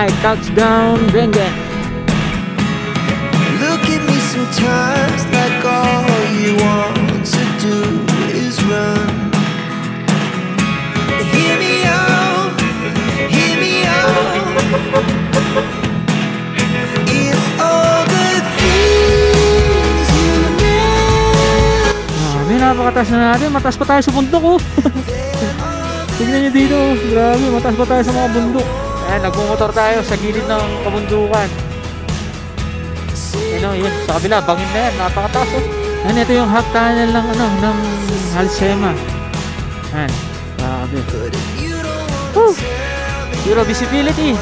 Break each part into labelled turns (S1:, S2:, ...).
S1: Alright, touchdown Benguet.
S2: Look at me sometimes like all you want to do is run. Hear me out, hear me out. It's all the things you know.
S1: May napakataas na natin. Mataas pa tayo sa bundok, oh. Tignan nyo dito, grabe, mataas pa tayo sa mga bundok. Ayan, nagmumotor tayo sa gilid ng kabundukan. Yun, sa kabila, bangin na yan, napakataas, oh. Ayan, ito yung half tunnel ng, ng Halsema. Ayan, grabe. Zero visibility.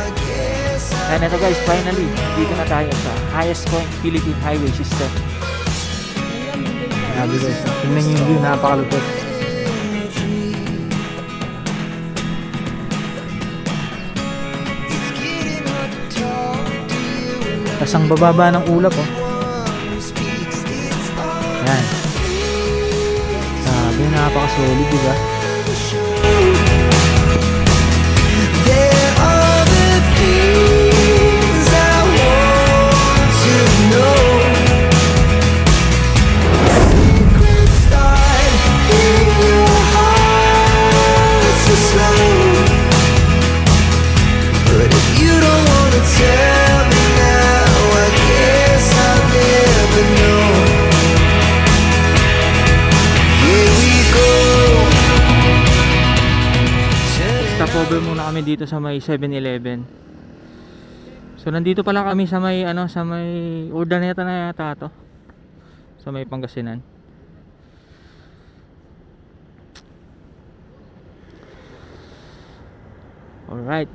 S1: Ayan, ito guys, finally, dito na tayo sa highest point Philippine highway system. Grabe guys, tingnan nyo yung view, napakalupit. Tas ang bababa ng ulap, oh. Ayan. Sabi, napaka-solid, diba?
S2: There are the things I want to know. Secret start in your heart so slow. But if you don't wanna tell me now, I guess I'll never know. Here we go.
S1: Stopover muna kami dito sa may 7-Eleven. So nandito pala kami sa may sa may Urdaneta na yata to. Sa may Pangasinan. Alright.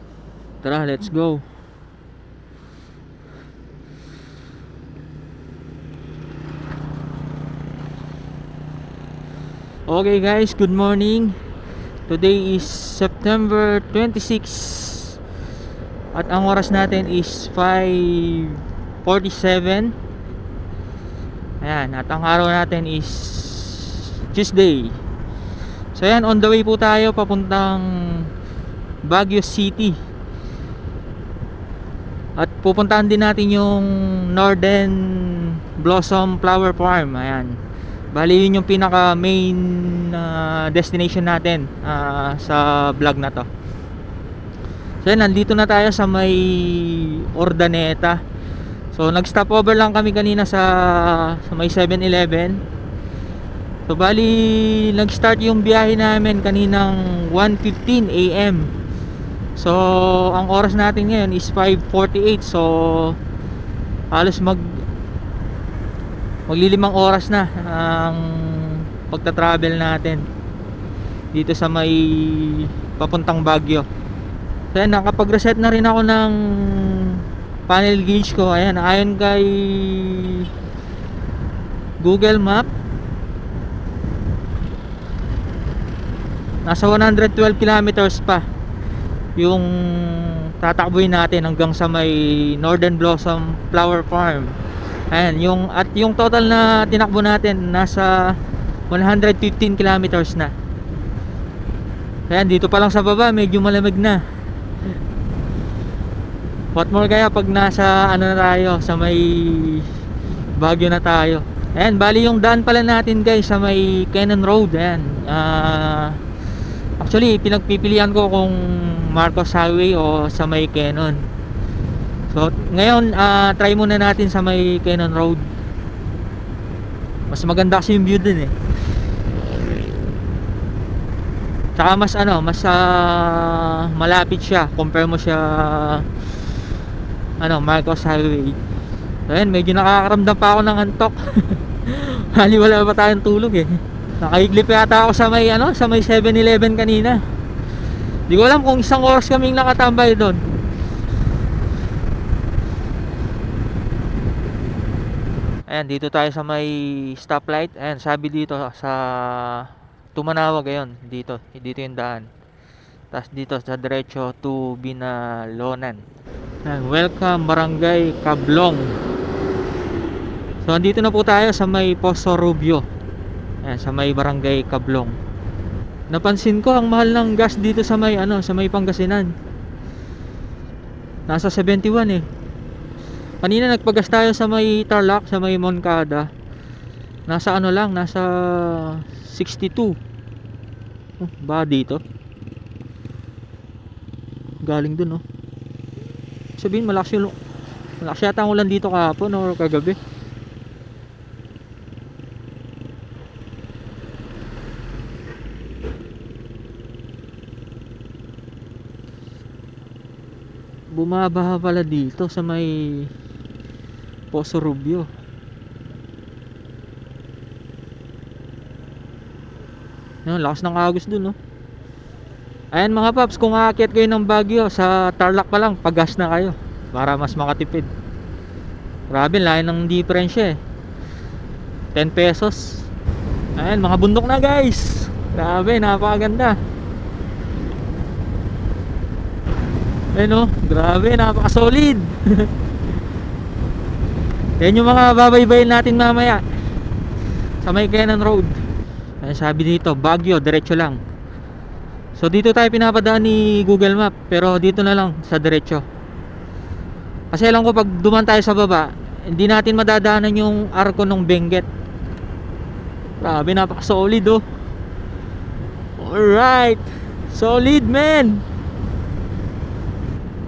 S1: Tara, let's go. Okay guys, good morning. Today is September 26 at ang oras natin is 5:47. Ayan, at ang araw natin is Tuesday. So ayan, on the way po tayo papuntang Baguio City. At pupuntahan din natin yung Northern Blossom Flower Farm. Ayan. Bali yun yung pinaka main destination natin sa vlog na to. So yan, nandito na tayo sa may Urdaneta. So nag stop over lang kami kanina sa may 7-Eleven. So bali nag start yung biyahe namin kaninang 1:15 AM. So ang oras natin ngayon is 5:48. So halos maglilimang oras na ang pagta-travel natin dito sa may papuntang Baguio. So ayan, nakapag-reset na rin ako ng panel gauge ko. Ayan, ayon kay Google Map, nasa 112 kilometers pa yung tatakbuhin natin hanggang sa may Northern Blossom Flower Farm. Ayan, yung total na tinakbo natin nasa 115 kilometers na. Ayan, dito pa lang sa baba medyo malamig na. What more kaya pag nasa na tayo, sa may Baguio na tayo. Ayan, bali yung daan pala natin guys sa may Cannon Road. Ayan, actually pinagpipilian ko kung Marcos Highway o sa may Cannon. So ngayon try muna natin sa may Cannon Road. Mas maganda kasi yung view dun eh. Tsaka mas malapit siya compare mo siya Marcos Highway. So ayan, medyo nakakaramdam pa ako ng antok. Hali wala pa tayong tulog eh. Nakaiglip yata ako sa may sa may 7-Eleven kanina. Di ko alam kung isang oras kaming nakatambay doon. Ayan, dito tayo sa may stoplight. Ayan, sabi dito sa Tumanawag, ayun, dito yung daan. Tapos dito sa diretso to Binalonan. Ayan, welcome Barangay Cablong. So andito na po tayo sa may Poso Rubio. Ayan, sa may Barangay Cablong. Napansin ko ang mahal ng gas dito sa may sa may Pangasinan. Nasa 71 eh. Kanina nagpagas tayo sa may Tarlac, sa may Moncada. Nasa ano lang, nasa 62. Oh, ba dito? Galing dun, oh. Sabihin malakas yata ang ulan dito kahapon o kagabi. Bumabaha pala dito sa may Poso Rubio. Yan, lakas ng agos dun, no? Ayan mga paps, kung aakyat kayo ng Baguio, sa Tarlac pa lang, pagas na kayo para mas makatipid. Grabe, layo ng diferensya eh. 10 pesos. Ayan, mga bundok na guys. Grabe, napakaganda. Ayan, oh, grabe, napaka-solid. Yan yung mga babaybayin natin mamaya sa may Cannon Road. Ayan, sabi dito, Baguio, diretso lang. So dito tayo pinapadaan ni Google Map, pero dito na lang sa diretso. Kasi alam ko pag duman tayo sa baba, hindi natin madadaanan yung arko ng Benguet. Grabe, napaka-solid, oh. Alright, solid man.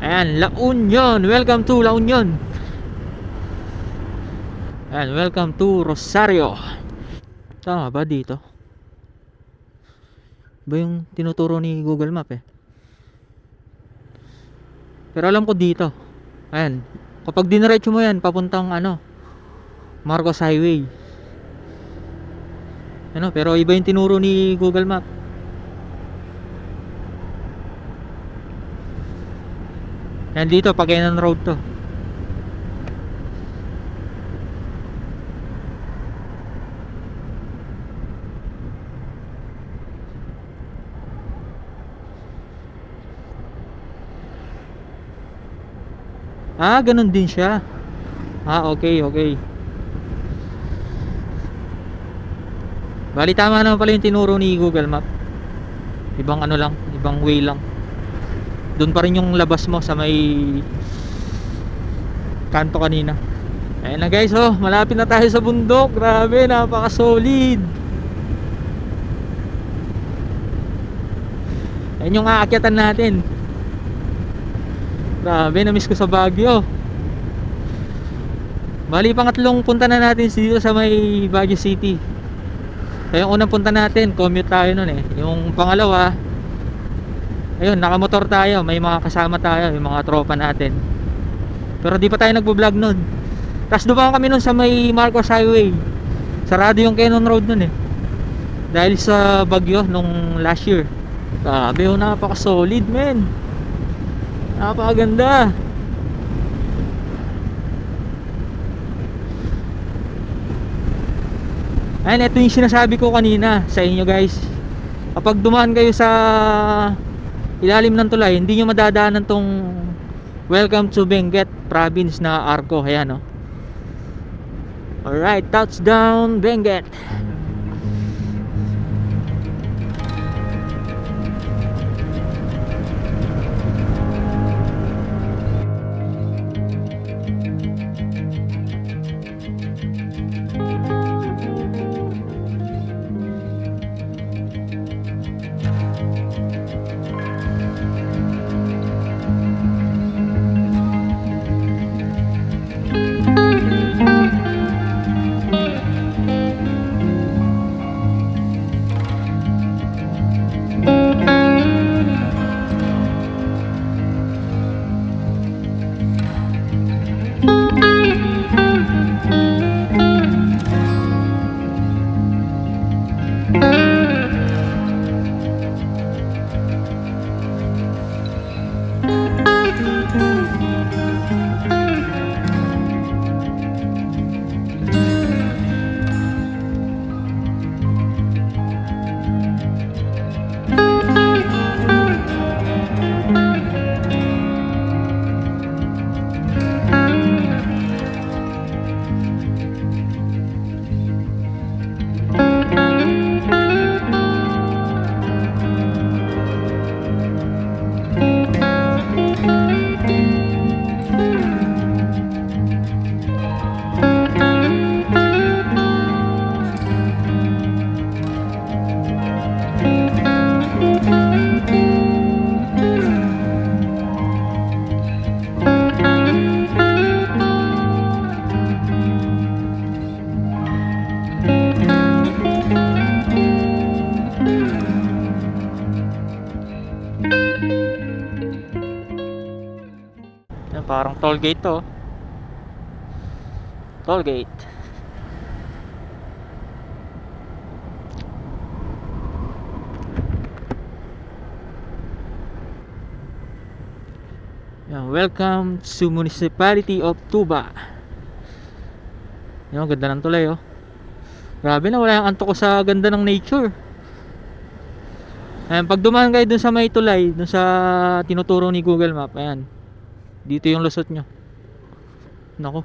S1: Ayan, La Union. Welcome to La Union. Ayan, welcome to Rosario. Tama ba dito? Ba yung tinuturo ni Google Map eh. Pero alam ko dito. Ayan, kapag diniretso mo yan papuntang ano, Marcos Highway. Ano, pero iba yung tinuro ni Google Map. Yan dito, Pagkenan Road to. Ah, ganun din siya. Ah, okay, okay. Bali, tama naman pala yung tinuro ni Google Map. Ibang ano lang, ibang way lang. Doon pa rin yung labas mo sa may kanto kanina. Ayan na guys, oh, malapit na tayo sa bundok. Grabe, napaka-solid. Ayan yung aakyatan natin. Grabe, na-miss ko sa Baguio. Bali, pangatlong punta na natin dito sa may Baguio City. Kaya yung unang punta natin, commute tayo nun eh. Yung pangalawa, ayun, nakamotor tayo. May mga kasama tayo, yung mga tropa natin. Pero di pa tayo nagbo-vlog nun. Tapos dumaan kami nun sa may Marcos Highway. Sarado yung Cannon Road nun eh, dahil sa bagyo nung last year. Grabe, yung napaka-solid men. Napakaganda. Ayan, ito yung sinasabi ko kanina sa inyo guys. Kapag dumaan kayo sa ilalim ng tulay, hindi nyo madadaanan tong Welcome to Benguet Province na arko. Ayan, oh. Alright, touchdown Benguet. Toll gate to. Toll gate. Yan, welcome to Municipality of Tuba. Yan, ganda ng tulay oh. Grabe na, wala yung antok ko sa ganda ng nature. Ayan, pag dumaan kayo dun sa may tulay, dun sa tinuturo ni Google Map, ayan. Dito yung lusot nyo. Nako.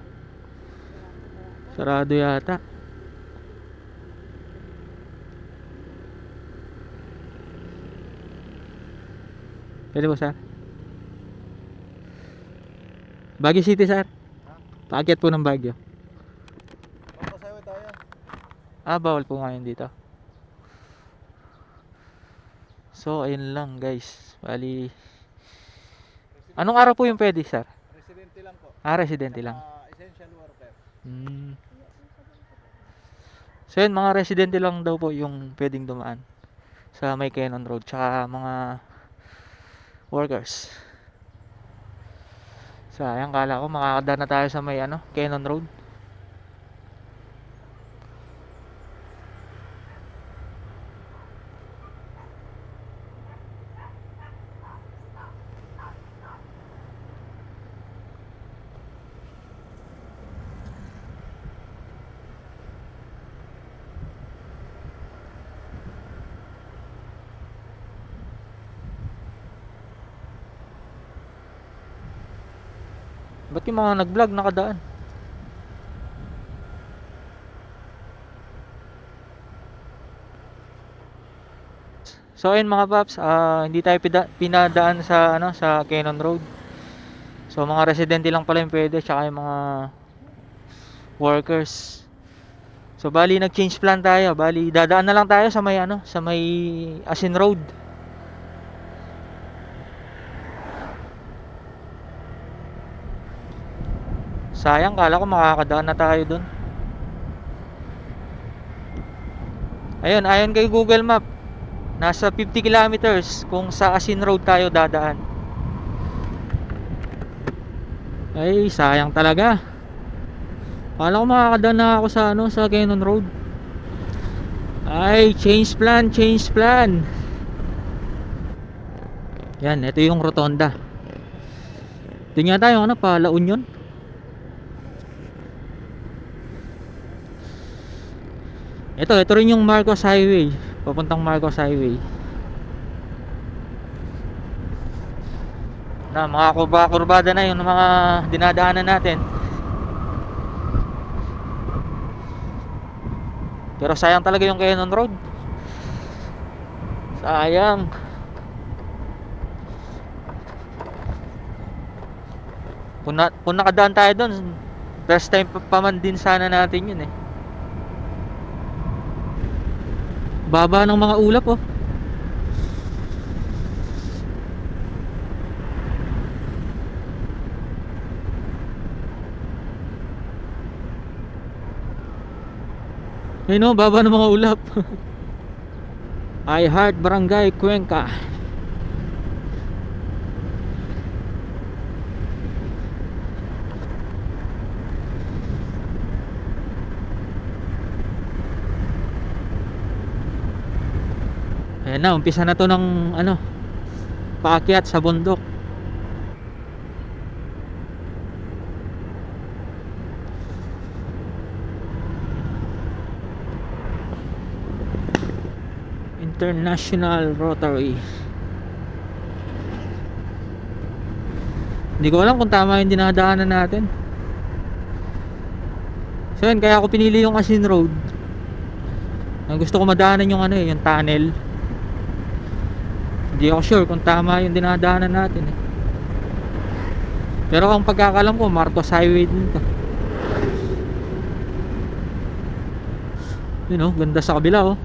S1: Sarado yata. Pwede ba, sir? Baguio City, sir. Paakyat po ng Baguio.
S3: Papasayaw tayo.
S1: Bawal po ngayon dito. So, ayun lang guys. Bali, anong araw po yung pwede, sir?
S3: Residente lang po.
S1: Residente lang.
S3: Essential worker.
S1: So yun, mga residente lang daw po yung pwedeng dumaan sa may Cannon Road, tsaka mga workers. Sayang, kala ko makakadaan na tayo sa may Cannon Road. Ba't yung mga nag-vlog nakadaan? So ayun mga paps, hindi tayo pinadaan sa sa Cannon Road. So mga residente lang pala yung pwede, tsaka yung mga workers. So bali nag-change plan tayo. Bali dadaan na lang tayo sa may sa may Asin Road. Sayang, kala ko makakadaan na tayo dun. Ayun, ayon kay Google Map, nasa 50 kilometers kung sa Asin Road tayo dadaan. Ay, sayang talaga. Kala ko makakadaan na ako sa sa Cannon Road. Ay, change plan, change plan. Yan, ito yung rotonda. Ito nga tayo, pa La Union. Ito rin yung Marcos Highway, papuntang Marcos Highway. Na mga kurbada na yung mga dinadaanan natin. Pero sayang talaga yung Cannon Road. Sayang. Kung nakadaan tayo doon, first time pa man din sana natin yun eh. Baba ng mga ulap oh. Ayun oh, baba ng mga ulap. I Heart Barangay Cuenca. Ayan na, umpisa na to ng paakyat sa bundok. International Rotary. Hindi ko alam kung tama yung dinadaanan natin. So yun, kaya ako pinili yung Asin Road. Ang gusto ko madaanan yung yung tunnel. Hindi ako sure kung tama yung dinadaanan natin eh. Pero ang pagkakalam ko, Marcos Highway din to. Yun oh, ganda sa kabila oh.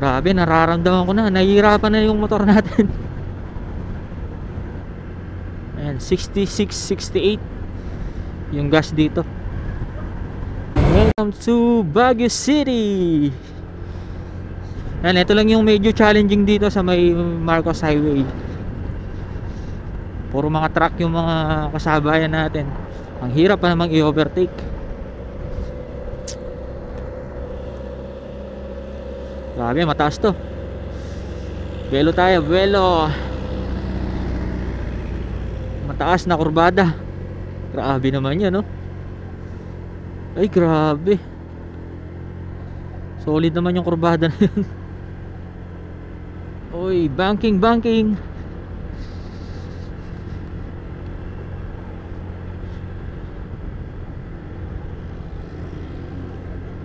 S1: Grabe, nararamdaman ko na, nahihirapan na yung motor natin. Ayan, 66, 68 yung gas dito. Welcome to Baguio City. Ayan, ito lang yung medyo challenging dito sa may Marcos Highway. Puro mga truck yung mga kasabayan natin. Ang hirap pa namang i-overtake. Grabe, mataas to. Belo tayo, belo. Mataas na kurbada. Grabe naman yan, no? Ay, grabe. Solid naman yung kurbada na yun. Uy, banking, banking.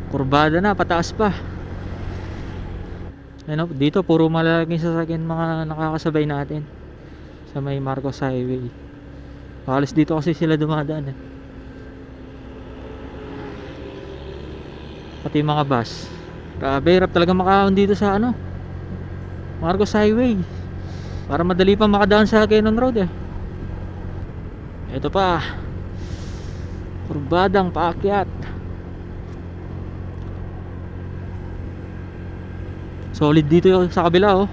S1: Kurbada na, pataas pa. Ano, dito puro malalaking sasakyan mga nakakasabay natin sa may Marcos Highway. Halos dito kasi sila dumadaan, eh. Pati mga bus. Grabe, hirap talaga makaahon dito sa ano, Marcos Highway. Para madali pa makadaan sa Cannon Road, eh. Ito pa, kurbadang paakyat. Solid dito yung sa kabila, oh.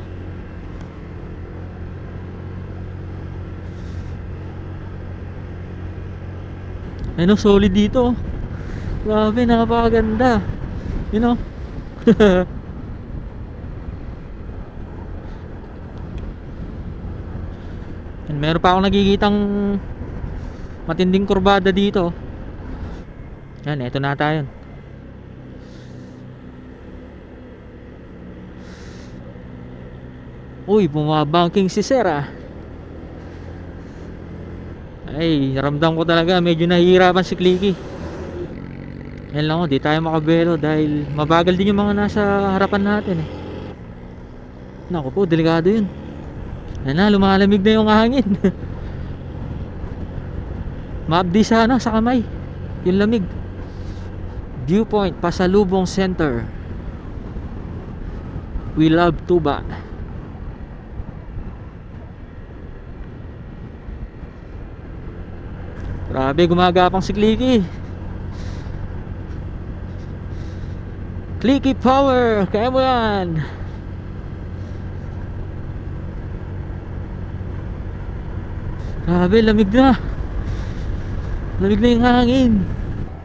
S1: Ano, solid dito, oh. Grabe, napakaganda. You know. And meron pa akong nakikitang matinding kurbada dito. Yan, eto na tayo. Uy, bumabangking si Sir, ah. Ay, ramdam ko talaga medyo nahihirapan si Clicky. Yan lang, oh, di tayo makabelo dahil mabagal din yung mga nasa harapan natin, eh. Naku po, delikado yun. Yan na, lumalamig na yung hangin. Maabdi sana sa kamay yung lamig. Viewpoint, Pasalubong Center. We love Tuba. Grabe, gumagapang si Clicky. Clicky power, kaya mo yan. Grabe, lamig na. Lamig na yung hangin.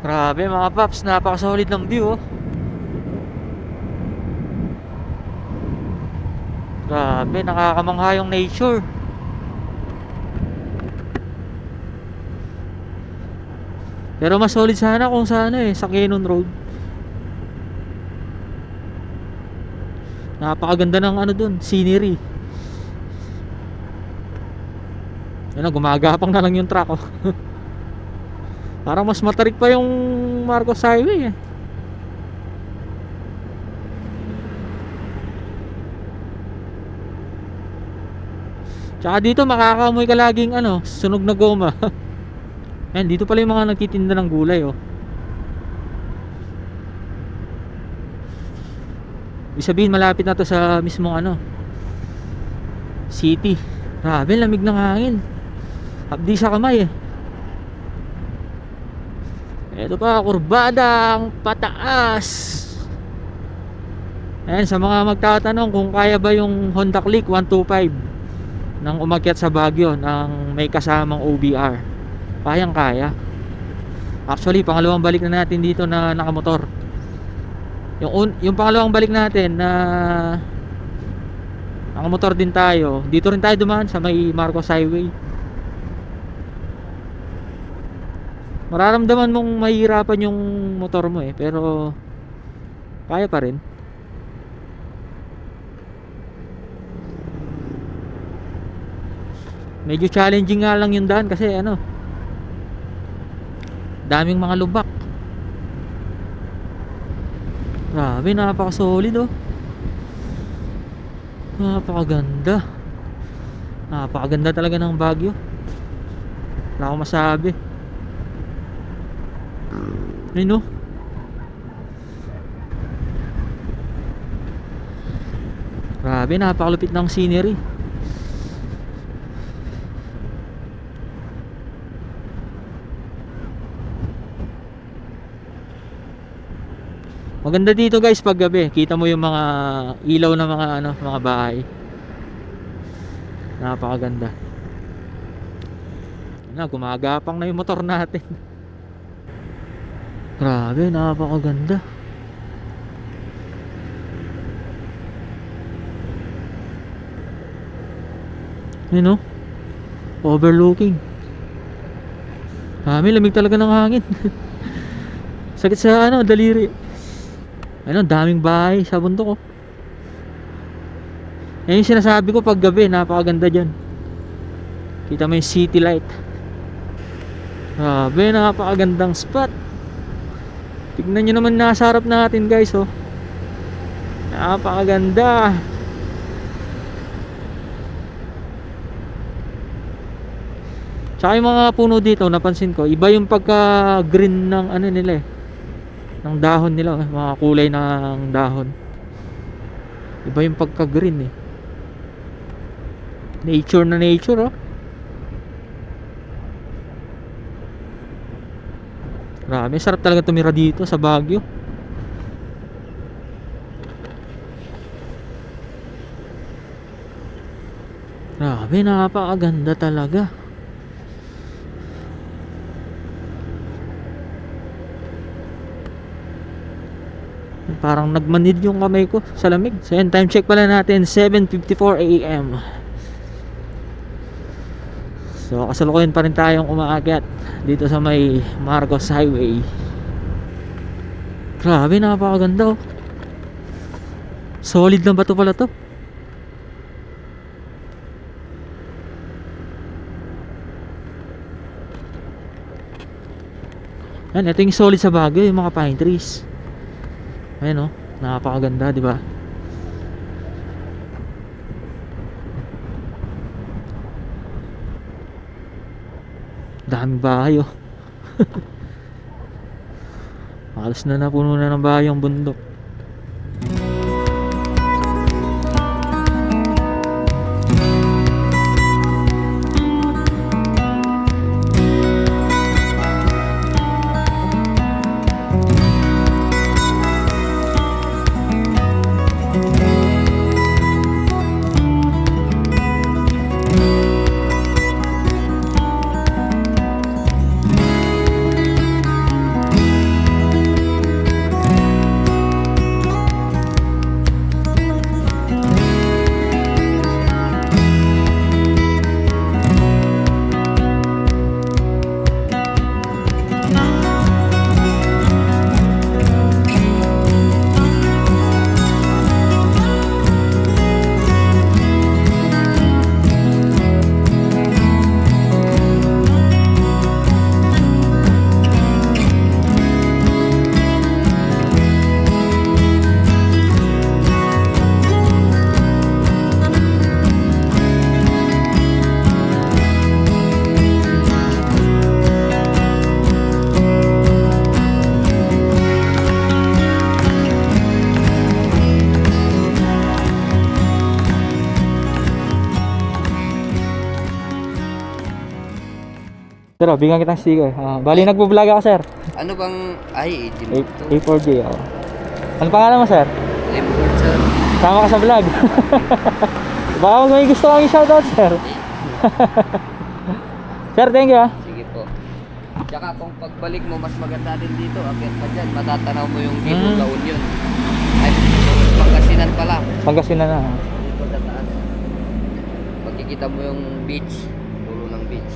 S1: Grabe mga paps, napakasolid ng view, oh. Grabe, nakakamangha yung nature. Pero mas solid sana kung sana, eh, sa Cannon Road. Napakaganda ng ano dun, scenery. Yan, gumagapang na lang yung truck, oh. Parang mas matarik pa yung Marcos Highway, eh. Tsaka dito makakaamoy ka laging ano, sunog na goma. Ayan, dito pala yung mga nagtitinda ng gulay, oh. Ibig sabihin malapit na to sa mismong ano, city. Grabe, lamig ng hangin. Abdi sa kamay, eh. Ito pa, kurbadang pataas. Ayan, sa mga magtatanong kung kaya ba yung Honda Click 125 nang umakyat sa Baguio ng may kasamang OBR. Kayang kaya. Actually, pangalawang balik na natin dito na nakamotor. Yung pangalawang balik natin na nakamotor din tayo, dito rin tayo dumaan sa may Marcos Highway. Mararamdaman mong mahirapan yung motor mo, eh, pero kaya pa rin. Medyo challenging nga lang yung daan kasi ano, daming mga lubak. Grabe, napaka-solid, oh. Napakaganda. Napakaganda talaga ng Baguio. Wala akong masabi. Ayun, oh. Grabe, napakalupit ng scenery. Maganda dito guys pag gabi, kita mo yung mga ilaw ng mga ano, mga bahay. Napakaganda. Na, gumagapang na yung motor natin. Grabe, napakaganda. Yun, no? Overlooking. May lamig talaga ng hangin. Sakit sa ano, daliri. Ano, daming bahay sa bundok, oh. Yan yung sinasabi ko pag gabi, napakaganda dyan. Kita mo yung city light. Grabe, napakagandang spot. Tignan nyo naman nasa harap natin, guys, oh. Napakaganda. Tsaka yung mga puno dito, napansin ko, iba yung pagka green ng ano nila eh, ng dahon nila, mga kulay ng dahon. Iba yung pagka green eh. Nature na nature, oh. Grabe, sarap talaga tumira dito sa Baguio. Grabe, napakaganda talaga. Parang nagmanid yung kamay ko sa lamig. So yan, time check pala natin, 7:54 AM. So kasalukuyan pa rin tayong umaakyat dito sa may Marcos Highway. Grabe, napakaganda, oh. Solid na bato pala to. Yan, ito yung solid sa Baguio, yung mga pine trees. Ayan, oh, napakaganda, di ba? Daming bahay, oh. Halos na napuno na ng bahay ang bundok. Sir, bigyan kitang sticker. Bali, nagpo-vlog ako, sir.
S4: Ano bang... Ay,
S1: A4J, oh. Ano pangalan mo, sir?
S4: Limport, sir.
S1: Tama ka sa vlog. Baka may gusto kang i-shoutout, sir. Sir, thank you, ah.
S4: Sige po. Tsaka kung pagbalik mo, mas maganda din dito. Akyat pa dyan, matatanaw mo yung dito La Union. Ay, Pangasinan pala.
S1: Pangasinan na.
S4: Dito sa taas. Makikita mo yung beach. Pulo ng beach.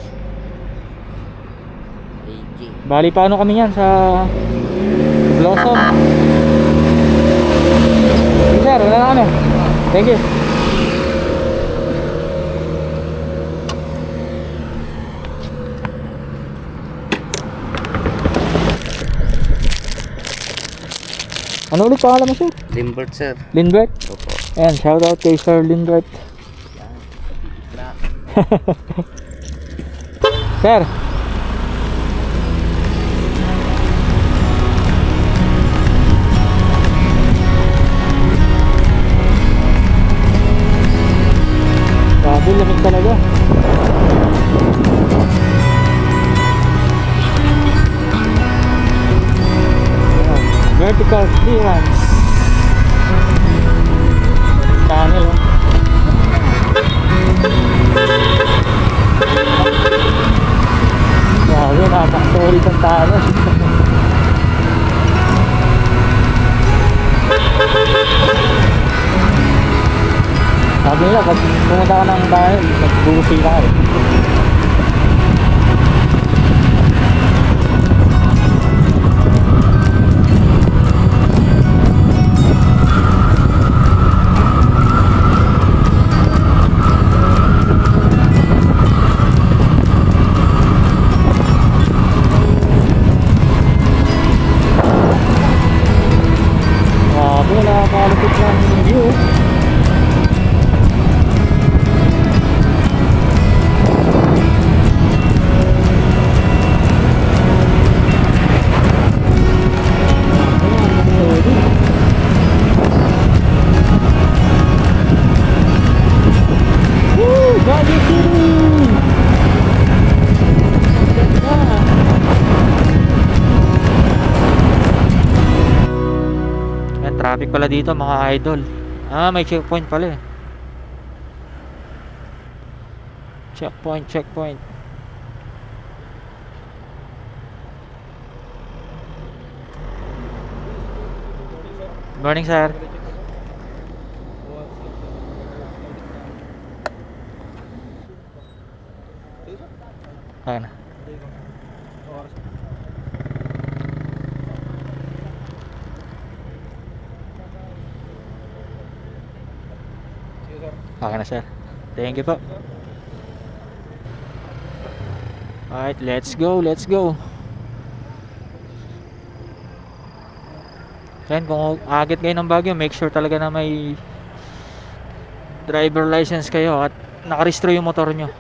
S1: Bali, paano kami yan sa Blossom? Sige, sir, wala na kami. Thank you. Ano ulit pangalan mo, sir?
S4: Limbert, sir.
S1: Lindbert?
S4: Opo.
S1: Ayan, shoutout kay Sir Lindbert. Sir, grabe, lamig talaga. Ayan, vertical clearance. Tunnel, oh. Nakakatakot. Sabi nila, pag pumunta ka ng dahil, magbubusi ka eh. Grabe, nakakalapit ng view. Traffic pala dito mga idol. May checkpoint pala eh. Checkpoint. Good morning, sir. Kaya na. Okay na, sir. Thank you po. Alright, let's go. Yan, kung agit kayo ng Baguio, make sure talaga na may driver license kayo at nakarehistro yung motor nyo.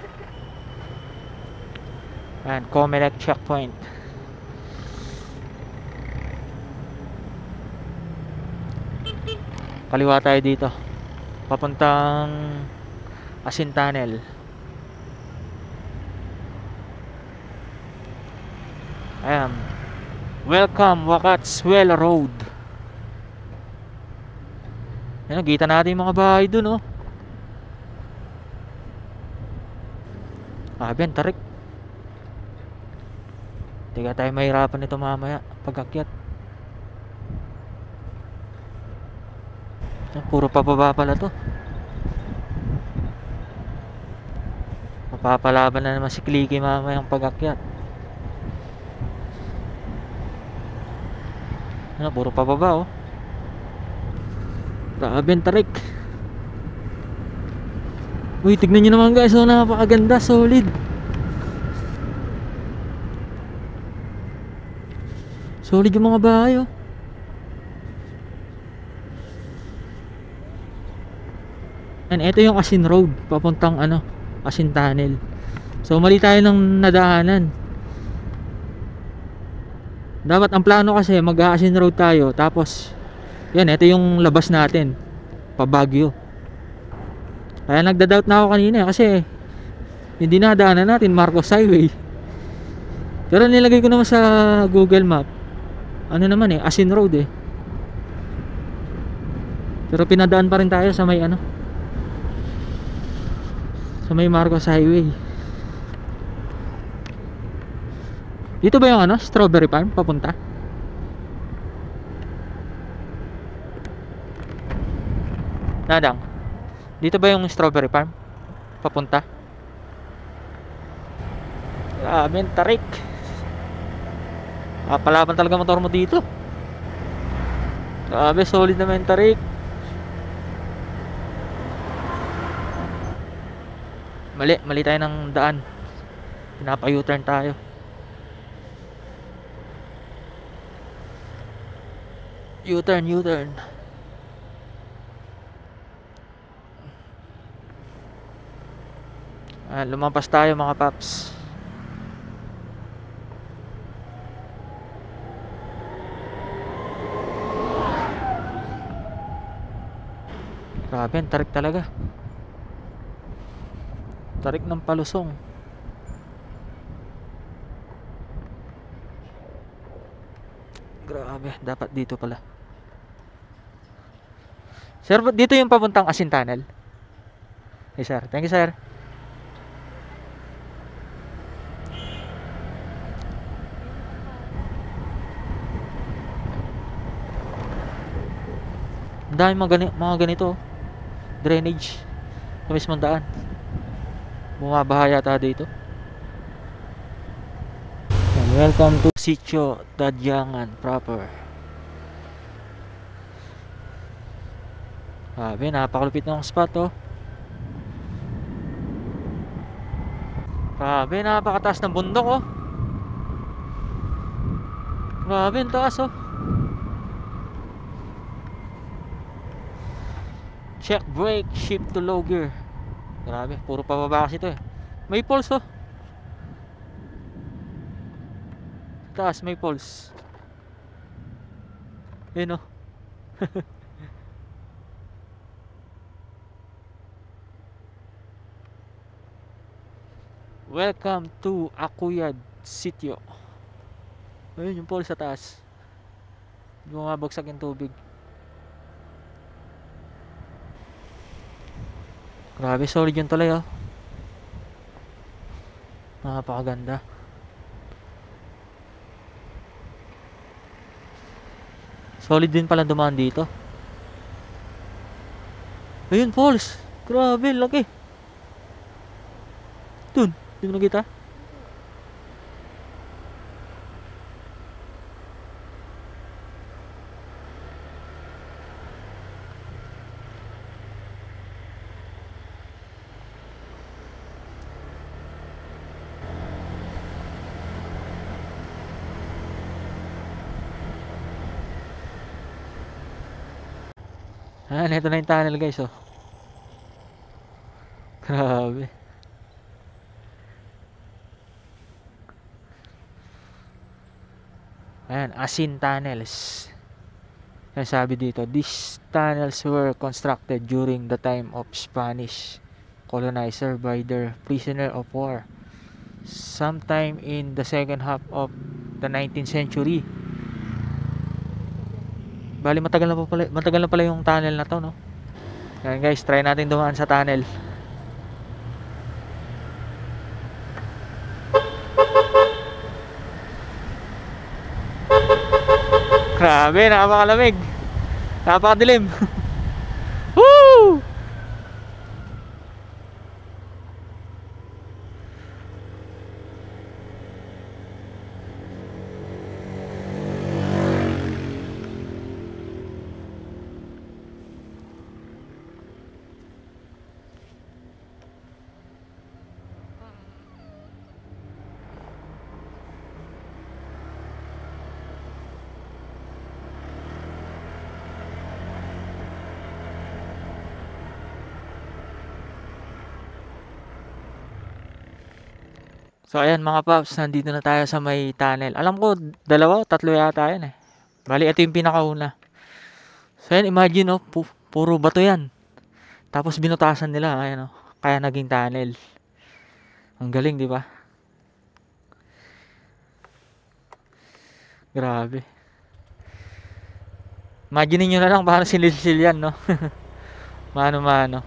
S1: Yan, Comelec checkpoint. Kaliwa tayo dito, papuntang Asin Tunnel. Ayan, welcome Wakatswell Road. Ayan, kita natin yung mga bahay dun, oh. Ben, tarik. Tiga tayo mahirapan nito mamaya pag-akyat. Puro pababa pala to. Mapapalaban na naman si Clicky mamaya ang pag-akyat. Ano, puro pababa, oh. Grabe ang tarik. Uy, tignan nyo naman guys, oh, napakaganda, solid. Solid yung mga bahay, oh. And ito yung Asin Road, papuntang Asin Tunnel. So mali tayo ng nadaanan. Dapat ang plano kasi mag-Asin Road tayo, tapos yan, ito yung labas natin pa Baguio. Kaya nagda-doubt na ako kanina kasi yung dinadaanan natin Marcos Highway. Pero nilagay ko naman sa Google Map, naman Asin Road eh. Pero pinadaan pa rin tayo sa may sa may Marcos Highway. Dito ba yung Strawberry Farm papunta? Nadang, dito ba yung Strawberry Farm papunta? Grabe, tarik. Palaban talaga motor mo dito. Grabe, solid naman tarik. Mali tayo ng daan. Pinapa-U-turn tayo. U-turn. Lumampas tayo mga paps. Grabe, tarik talaga. Tarik ng palusong. Grabe, dapat dito pala. Sir, dito yung papuntang Asin Tunnel? Yes, sir. Thank you, sir. Dami mga ganito. Drainage. Sa mismong daan. Bumabaha yata dito. And welcome to Sitio Dadyangan proper. Grabe, napakalupit ng spot oh. Grabe, napakataas ng bundok oh. Grabe, ang taas oh. Check brake, shift to low gear. Grabe, puro pababa kasi ito eh. May pulse oh. Taas, may pulse. Yun oh. Welcome to Acuyad Sitio. Ayun yung pulse sa taas. Bumabagsak yung tubig. Grabe, solid yung tulay oh. Napakaganda. Solid din pala dumaan dito. Ayun, falls. Grabe, laki. Dun, di mo nakita? Ito na yung tunnel guys oh. Grabe. Ayan, Asin Tunnels. Kaya sabi dito, these tunnels were constructed during the time of Spanish colonizer by their prisoner of war sometime in the second half of the 19th century. Bali matagal na pala yung tunnel na to, no? Ayan guys, try natin dumaan sa tunnel. Grabe, napakalamig. Napakadilim. Woo! So ayan mga paps, nandito na tayo sa may tunnel. Alam ko, 2, 3 yata yan eh. Bali, ito yung pinakauna. So ayan, imagine oh, puro bato yan. Tapos binutasan nila, ayan oh. Kaya naging tunnel. Ang galing, di ba? Grabe. Imagine nyo na lang, parang silil-sil yan, no? Mano-mano.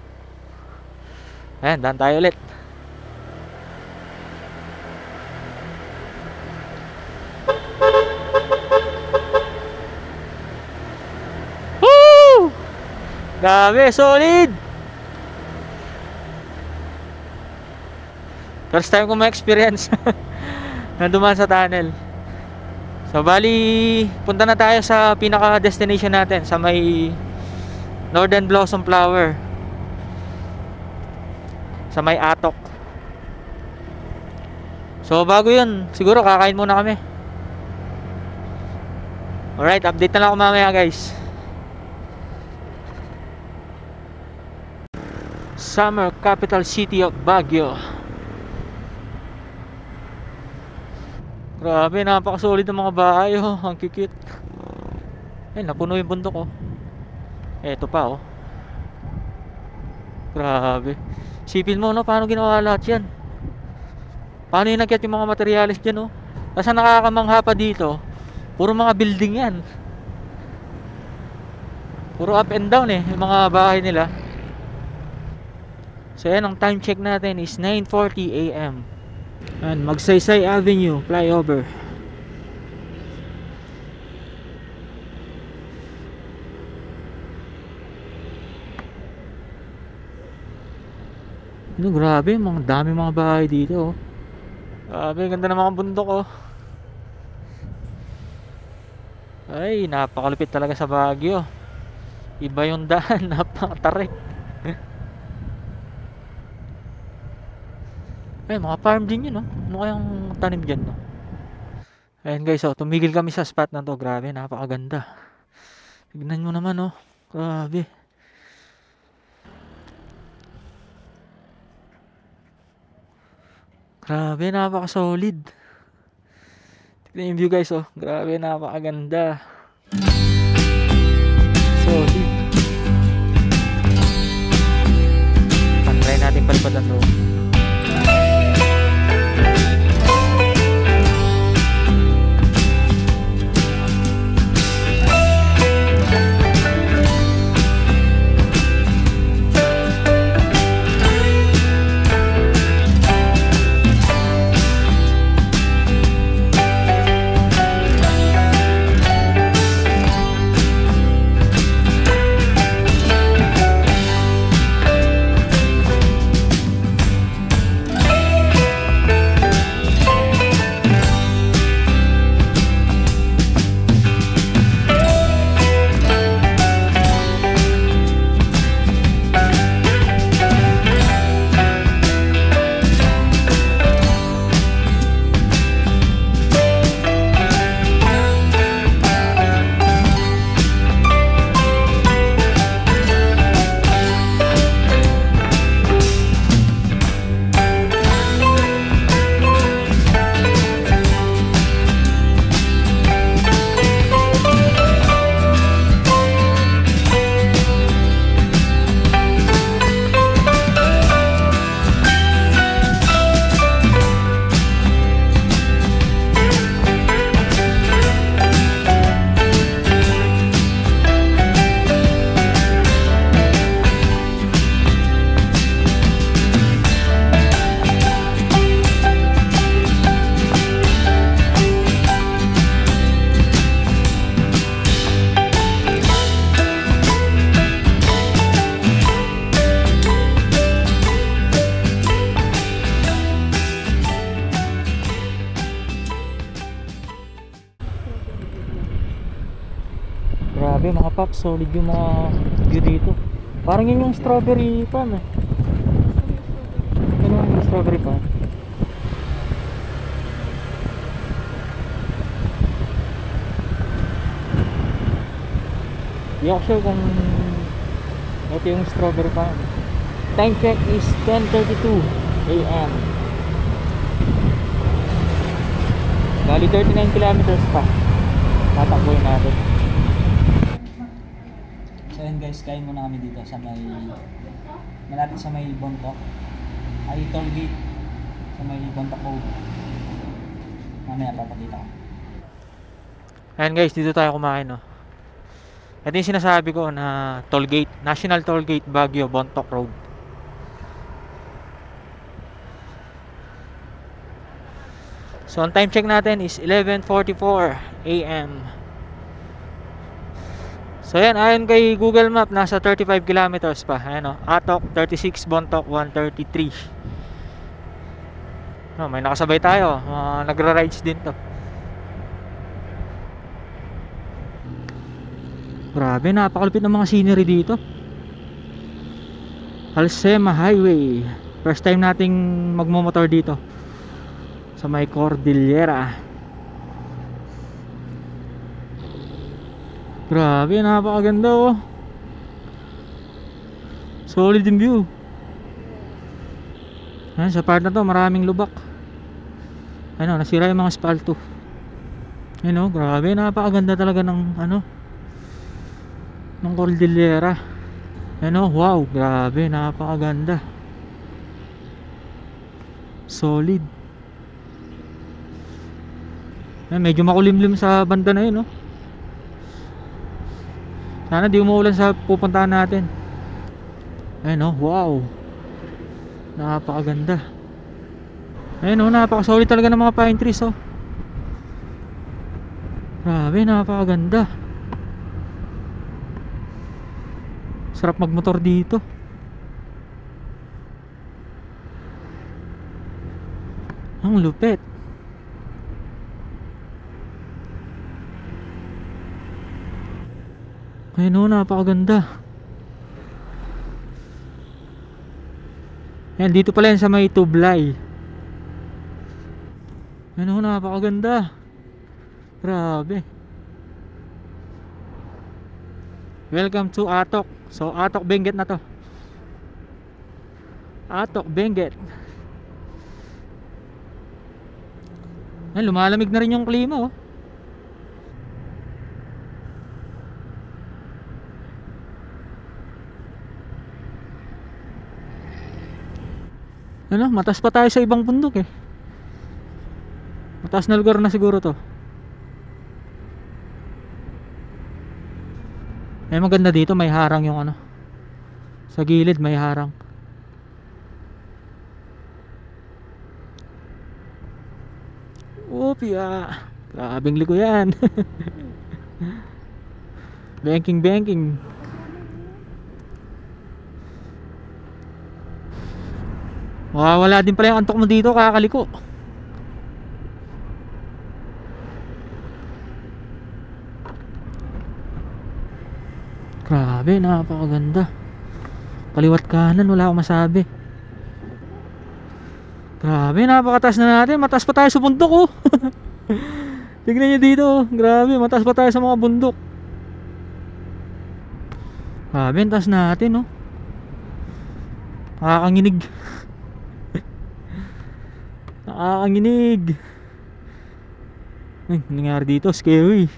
S1: Ayan, daan tayo ulit. Grabe, solid! First time ko ma-experience na dumaan sa tunnel. So, bali, punta na tayo sa pinaka-destination natin, sa may Northern Blossom Flower. Sa may Atok. So, bago yun, siguro kakain muna kami. Alright, update na lang ako mamaya guys. Summer capital city of Baguio. Grabe, napakasolid ng mga bahay oh. Ang kikit. Ay, napuno yung bundok oh. Eto pa oh. Grabe. Sipin mo no, paano ginawa lahat yan? Paano yung nagyat yung mga materyales dyan oh. Kasi nakakamangha pa dito, puro mga building yan. Puro up and down eh, yung mga bahay nila. So yan, ang time check natin is 9:40 AM. And Magsaysay Avenue flyover. Grabe, mga dami mga bahay dito, oh. Grabe, ganda ng mga bundok, oh. Ay, napakalupit talaga sa Baguio. Iba yung daan, napakatarik. Ay, mga farm din yun, no? Ano kayang tanim dyan, no? Ayan guys, oh, tumigil kami sa spot na to. Grabe, napakaganda. Tignan nyo naman, oh. Grabe. Grabe, napaka-solid. Tignan yung view guys, oh. Grabe, napakaganda. Solid. Try natin palipadan doon. Grabe mga paps, solid yung mga view dito. Parang yun yung strawberry farm, eh. Ano yung strawberry farm? Di ako sure kung ito yung strawberry farm. Time check is 10:32 AM. Bali 39 kilometers pa. Tatakbuhin natin. So yun guys, kain muna kami dito sa may malapit sa may Bontoc. Ay toll gate sa may Bontoc Road. Mamaya papakita ko. Ayan guys, dito tayo kumain, no. Ito yung sinasabi ko na toll gate, National Toll Gate Baguio, Bontoc Road. So ang time check natin is 11:44 AM. So yan, ayon kay Google Map, nasa 35 kilometers pa. Ayan, o, Atok 36, Bontoc 133. May nakasabay tayo, nagra-rides din to. Grabe, napakalupit ng mga scenery dito. Alsema Highway. First time nating magmomotor dito sa may Cordillera. Grabe, napakaganda, oh. Solid yung view. Ayan, sa part na to maraming lubak. Ano, nasira yung mga asfalto. Ayan, oh, grabe, napakaganda talaga ng ng Cordillera. Ayan, oh, wow, grabe, napakaganda. Solid. Ayan, medyo makulimlim sa banda na yun, oh. Sana di umuulan sa pupuntahan natin. Ayun, oh, wow. Napakaganda. Ayun, oh, napakasolid talaga ng mga pine trees, oh. Grabe, napakaganda. Sarap magmotor dito. Ang lupit. Ayun o, napakaganda. Yan, dito pala yan sa may Tublay. Ayun o, napakaganda. Grabe. Welcome to Atok. So, Atok Benguet na to. Atok Benguet. Ay, lumalamig na rin yung klima oh. Ano, mataas pa tayo sa ibang bundok eh. Mataas na lugar na siguro to. Eh, maganda dito, may harang yung ano. Sa gilid may harang. Opya. Grabing liko yan. Banking. Wala din pala yung antok mo dito, kakaliko. Grabe, napakaganda. Kaliwat kanan, wala akong masabi. Grabe, napakataas na natin. Mataas pa tayo sa bundok oh. Tignan nyo dito oh. Grabe, mataas pa tayo sa mga bundok. Grabe, ang taas natin oh. Nakakanginig. Nakakanginig. Ay, nangyari dito, scary.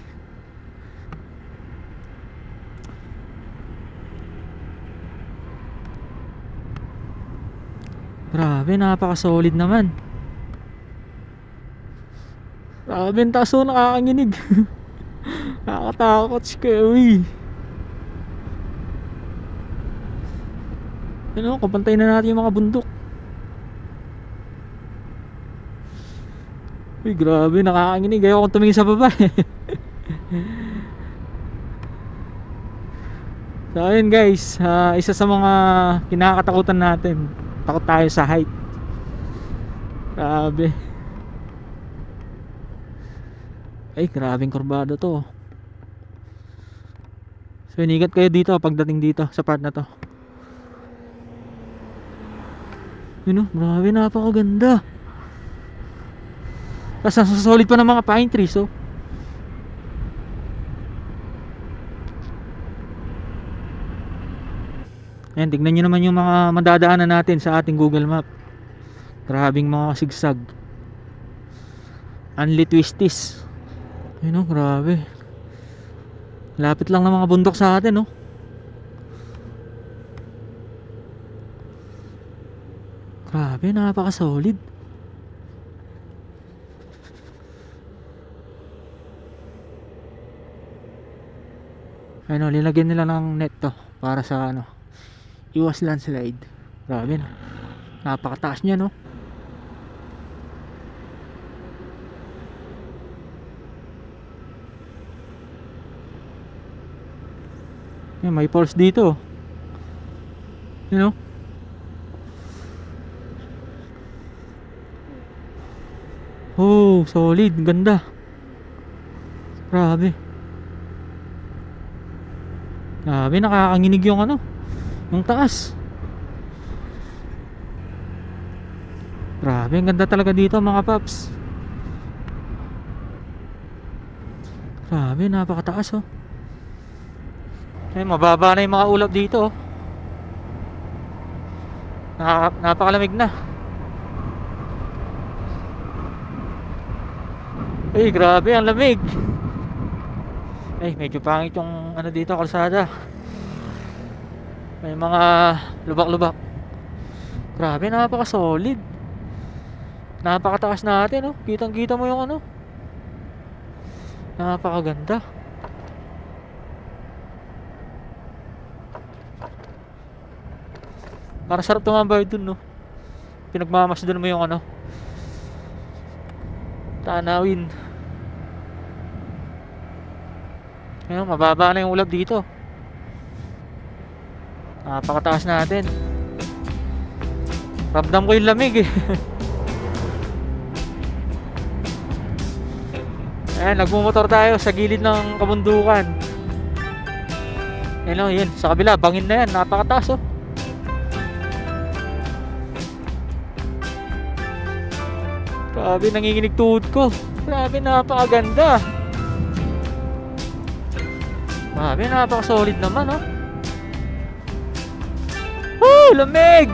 S1: Grabe, napaka-solid naman. Grabe, ang taas oh, nakakanginig. Nakakatakot, scary. Ano, kapantay na natin yung mga bundok. Uy, grabe, nakakanginig. Ayaw akong tumingin sa baba. So, ayun guys, isa sa mga kinakatakutan natin. Takot tayo sa height. Grabe. Ay, grabing kurbado to. So, inigat kayo dito pagdating dito sa part na to. Yun o, grabe, napakaganda. Tapos nasasolid pa ng mga pine trees oh. Ayan, tignan nyo naman yung mga madadaanan natin sa ating Google Map. Grabing mga sigsag. Unli twisties. Ayun oh, grabe. Lapit lang ng mga bundok sa atin oh. Grabe, napaka-solid. Ayun oh, linagyan nila ng net to para sa ano, iwas landslide. Grabe no. Napakataas niya no. Yan, may falls dito. You know? Oh, solid, ganda. Grabe. Grabe, nakakanginig yung ano, yung taas. Grabe, ang ganda talaga dito mga paps. Grabe, napakataas oh. Ay, mababa na yung mga ulap dito oh. Napakalamig na. Ay, grabe, ang lamig. Ay, medyo pangit yung ano dito, kalsada. May mga lubak-lubak. Grabe, napaka-solid. Napakataas natin oh. Kitang-kita mo yung ano. Napakaganda. Para sarap tumambay dun no. Pinagmamasdan mo yung ano, tanawin. Ayun, mababa na yung ulap dito. Napakataas natin. Ramdam ko yung lamig eh. Ayan, nagmumotor tayo sa gilid ng kabundukan. Ayan o, yun. Sa kabila, bangin na yan. Napakataas o. Grabe, nanginginig tuhod ko. Grabe, napakaganda. Grabe, napaka-solid naman o. Woo! Lamig!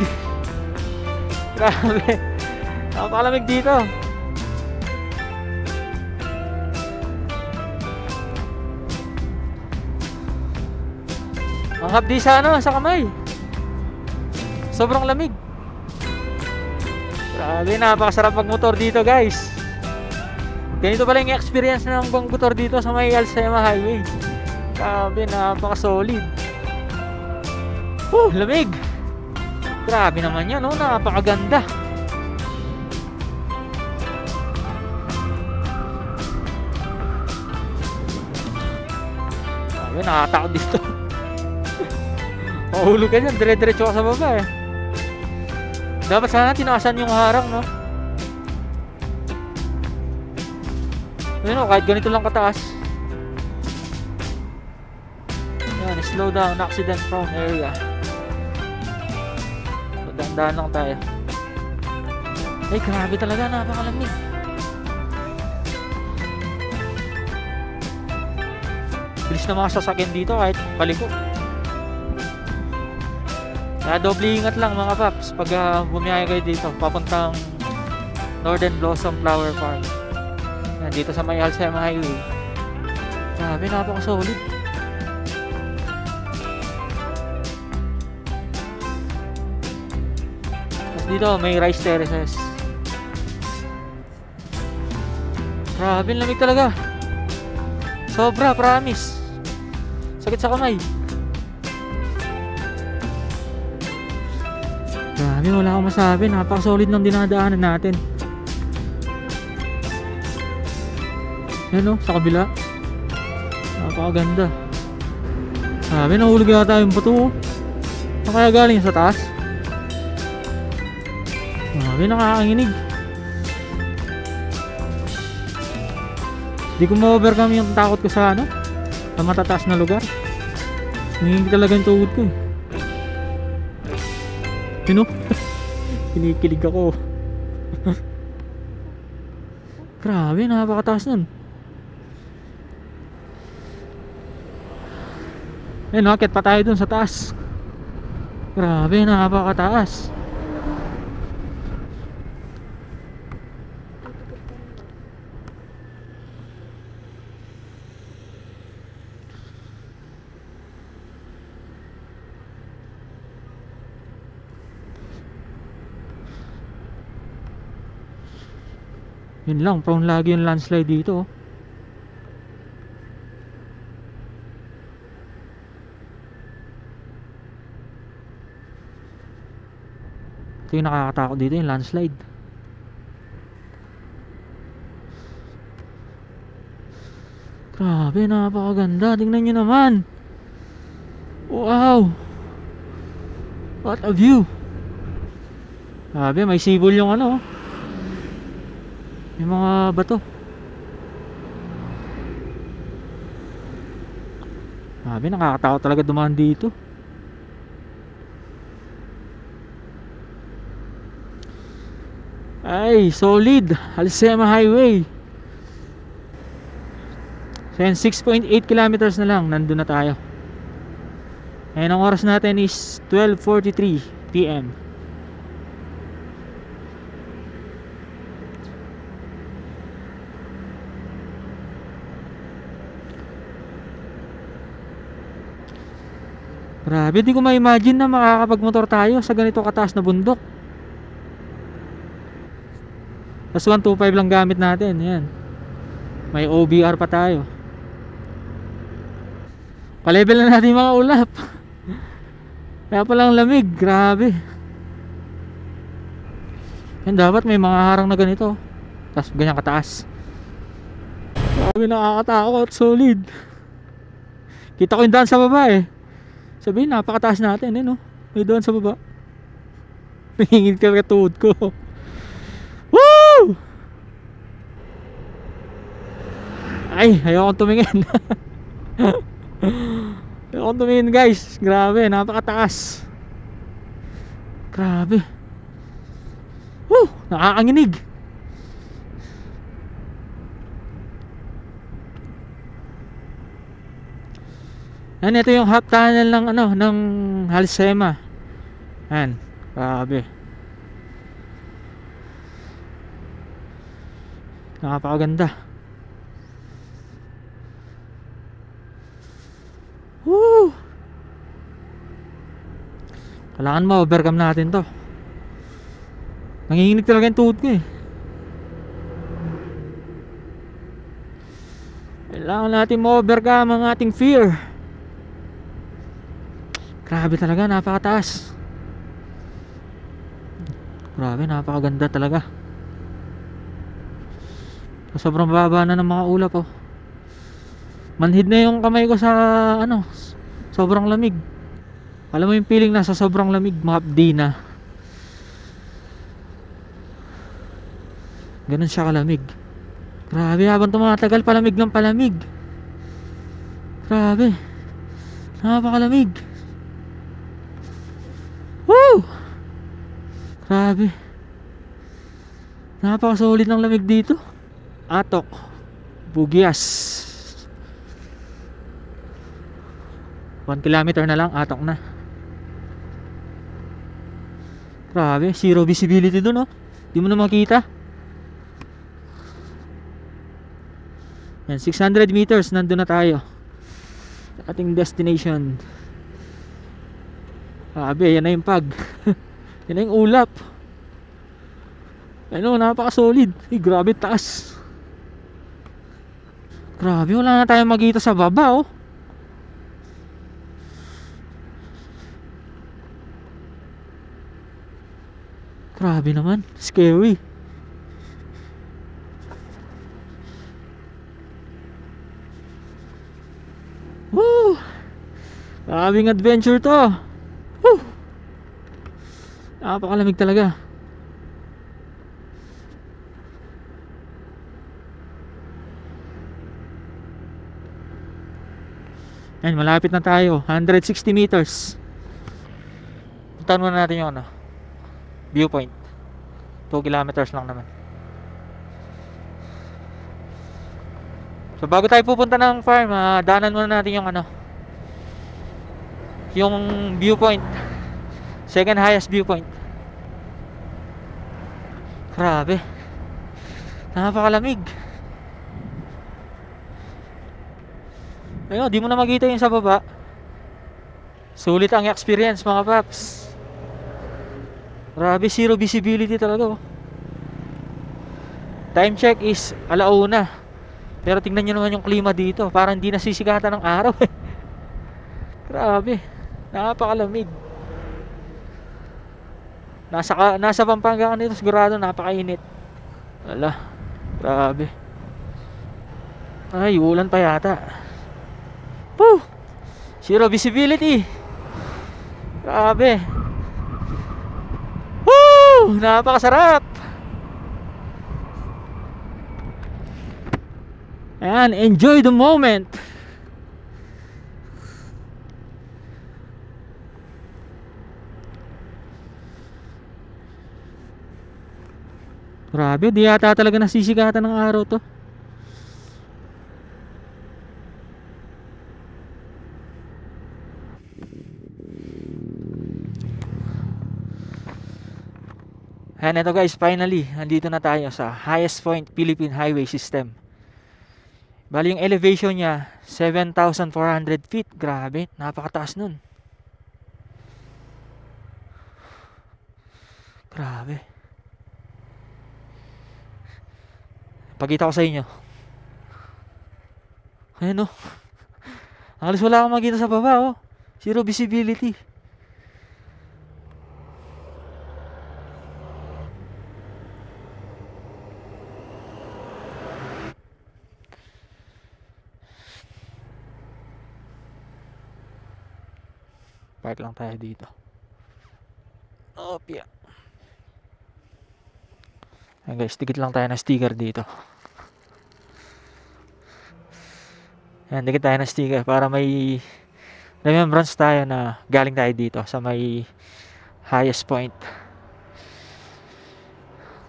S1: Grabe. Napakalamig dito. Ang hapdi sa sa kamay. Sobrang lamig. Grabe, napakasarap magmotor dito, guys. Ganito pala yung experience ng motor dito sa may Alsema Highway. Grabe, napaka-solid. Lamig. Grabe naman yan, napakaganda. Grabe, nakatakot dito. Mahulog ka dyan, dire-diretso ka sa baba eh. Dapat sana tinaasan yung harang, no? Ayun, kahit ganito lang kataas. Yan, slow down, accident prone area. So, dahan-dahan lang tayo. Ay, grabe talaga, napakalamig. Bilis na mga sasakyan dito kahit paliko. Kaya doble ingat lang mga paps pag bumiyahe kayo dito papuntang Northern Blossom Flower Farm. Yan, dito sa may Alsema Highway. Grabe, napaka-solid. Tapos dito may rice terraces. Grabe, lamig talaga. Sobra, promise. Sakit sa kamay. Grabe, wala akong masabi. Napaka-solid ng dinadaanan natin. Yan o, sa kabila. Napakaganda. Grabe, nahulog yata yung bato. Saan kaya galing sa taas? Grabe, nakakanginig. Di ko ma-overcome yung takot ko sa sa matataas na lugar. Nanginginig talaga yung tuhod ko eh. Kinikilig ako. Grabe, napakataas nun. Akit pa tayo dun sa taas. Grabe, napakataas. Yun lang, prone lagi yung landslide dito. Ito yung nakakatakot dito, yung landslide. Grabe, napakaganda. Tingnan nyo naman. Wow, what a view. Grabe, may sibol yung yung mga bato. Grabe, nakakatakot talaga dumaan dito. Ay, solid. Alsema Highway. So yan, 6.8 kilometers na lang, nandun na tayo. Ngayon ang oras natin is 12:43 PM. Grabe, di ko ma-imagine na makakapagmotor tayo sa ganito kataas na bundok. Tapos 125 lang gamit natin. Yan. May OBR pa tayo. Pa-level na natin mga ulap. Kaya palang lamig. Grabe. Yan, dapat may mga harang na ganito. Tapos ganyan kataas. Grabe, nakakatakot. Solid. Kita ko yung daan sa baba eh. Sabihin, napakataas natin may doon sa baba. Nangingin ka tuhod ko. Woo! Ay, ayokong tumingin. Ayokong tumingin guys. Grabe, napakataas. Grabe. Woo! Nakakanginig. Yan, ito yung half tunnel ng ano, ng Halsema. Yan, grabe. Napakaganda. Woo! Kailangan ma-overcome natin to. Nanginginig talaga yung tuhod ko eh. Kailangan natin ma-overcome ang ating fear. Grabe talaga, napakataas. Grabe, napakaganda talaga. Sobrang baba na ng mga ulap oh. Manhid na yung kamay ko sa ano, sobrang lamig. Alam mo yung feeling nasa sobrang lamig, mahapdi na. Ganun siya kalamig. Grabe, habang tumatagal palamig ng palamig. Grabe, napakalamig. Woo! Grabe, napakasolid ng lamig dito. Atok Bugias, 1 kilometer na lang, atok na. Grabe, zero visibility dun oh. Di mo na makita. Yan, 600 meters, nandun na tayo sa ating destination. Grabe, yan na yung pag. Yan na yung ulap. Ano, napaka-solid. Grabe, taas. Grabe, wala na tayong makita sa baba oh. Grabe naman, scary. Woo! Grabing adventure to. Woo! Napakalamig talaga. Yan, malapit na tayo. 160 meters. Puntahan muna natin yung ano, viewpoint. 2 kilometers lang naman. So bago tayo pupunta ng farm, daanan muna natin yung ano, yung viewpoint. Second highest viewpoint. Grabe, napakalamig. Ayun, di mo na makita yung sa baba. Sulit ang experience mga paps. Grabe, zero visibility talaga oh. Time check is 1:00. Pero tingnan nyo naman yung klima dito, parang hindi nasisikatan ng araw. Grabe, napakalamig. Nasa Pampanga nito, sigurado napakainit. Wala, grabe. Ay, ulan pa yata. Woo! Zero visibility. Grabe. Woo! Napakasarap. Ayan, enjoy the moment. Grabe, di yata talaga nasisikatan ng araw to. And ito guys, finally, nandito na tayo sa highest point Philippine Highway System. Bali yung elevation niya 7,400 feet. Grabe, napakataas nun. Grabe. Pakita ko sa inyo. Ayan oh. Halos wala akong makita sa baba oh. Zero visibility. Park lang tayo dito. Opya. Ayan guys, tikit lang tayo ng sticker dito. Ayan, dikit tayo ng sticker para may remembrance tayo na galing tayo dito sa may highest point.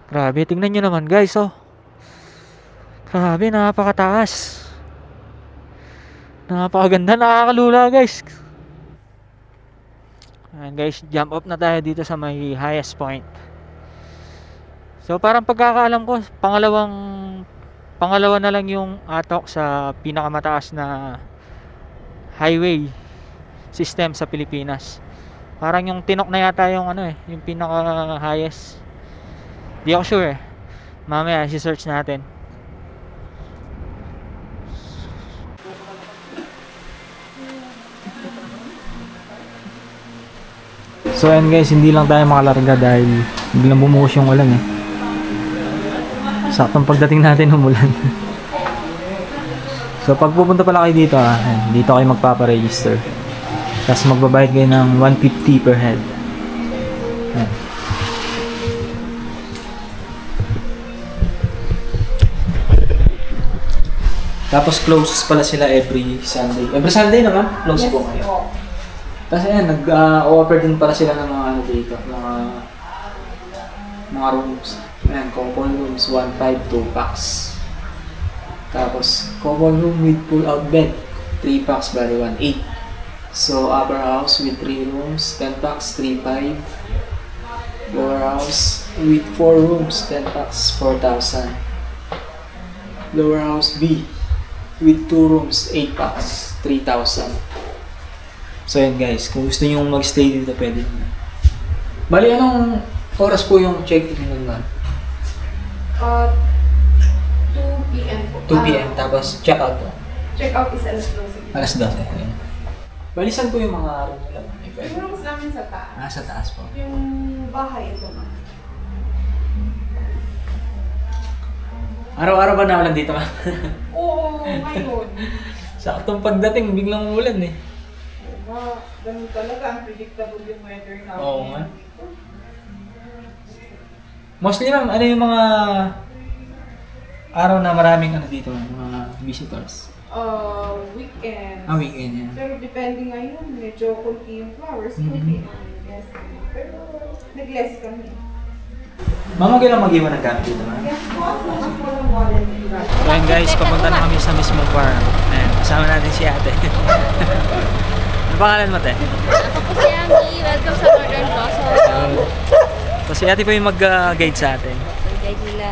S1: Grabe, tingnan nyo naman guys, oh. Grabe, napakataas. Napakaganda, nakakalula guys. Ayan guys, jump up na tayo dito sa may highest point. So parang pagkakaalam ko, pangalawa na lang yung atok sa pinakamataas na highway system sa Pilipinas. Parang yung Tinok na yata yung yung pinaka highest. Di ako sure. Mamaya i-search natin. So ayan guys, hindi lang tayo makalarga dahil biglang bumuhos yung ulan eh. Saktong pagdating natin umulan. So pag pupunta pala kayo dito dito kayo magpapa-register. Tapos magbabayad kayo ng 150 per head. Ayan. Tapos closes pala sila every Sunday. Every Sunday naman, close po kayo. Tapos ayan, nag-offer din pala sila ng mga dito, mga rooms. Ayan, couple rooms, 1.5, 2 packs. Tapos, couple room with pull-out bed, 3 packs, bali 1.8. So, upper house with 3 rooms, 10 packs, 3.5. Lower house with 4 rooms, 10 packs, 4,000. Lower house B with 2 rooms, 8 packs, 3,000. So yun guys, kung gusto nyo mag-stay dito, pwede nyo. Bali, anong oras po yung check-in nun man?
S5: 2 p.m. po.
S1: 2 p.m. Tapos check-out po?
S5: Check-out is alas 12.
S1: Alas 12. Ayun. Bali, saan po yung mga room nila?
S5: Yung rooms namin sa taas.
S1: Sa taas po.
S5: Yung bahay ito na.
S1: Araw-araw ba nawalan dito ka?
S5: Oo, ngayon.
S1: Saktong pagdating, biglang umulan eh.
S5: Ganun talaga, unpredictable yung weather namin.
S1: Oo nga. Mostly ma'am, ano yung mga araw na maraming dito, mga visitors?
S5: Weekend.
S1: Weekend yan.
S5: Pero depende ngayon, medyo kunti yung flowers, kunti ang less. Pero nag-less kami.
S1: Ma'am, okay lang mag-iwan ng gamit dito ma'am?
S5: Yes po, ako po ng wallet.
S1: Ayan guys, papunta na kami sa mismong farm. Ayan, kasama natin si ate. Ano pangalan mo, te?
S6: Ako po si Ami. Welcome sa Northern Blossom.
S1: So si ate po yung mag-guide sa atin.
S6: Guide nila.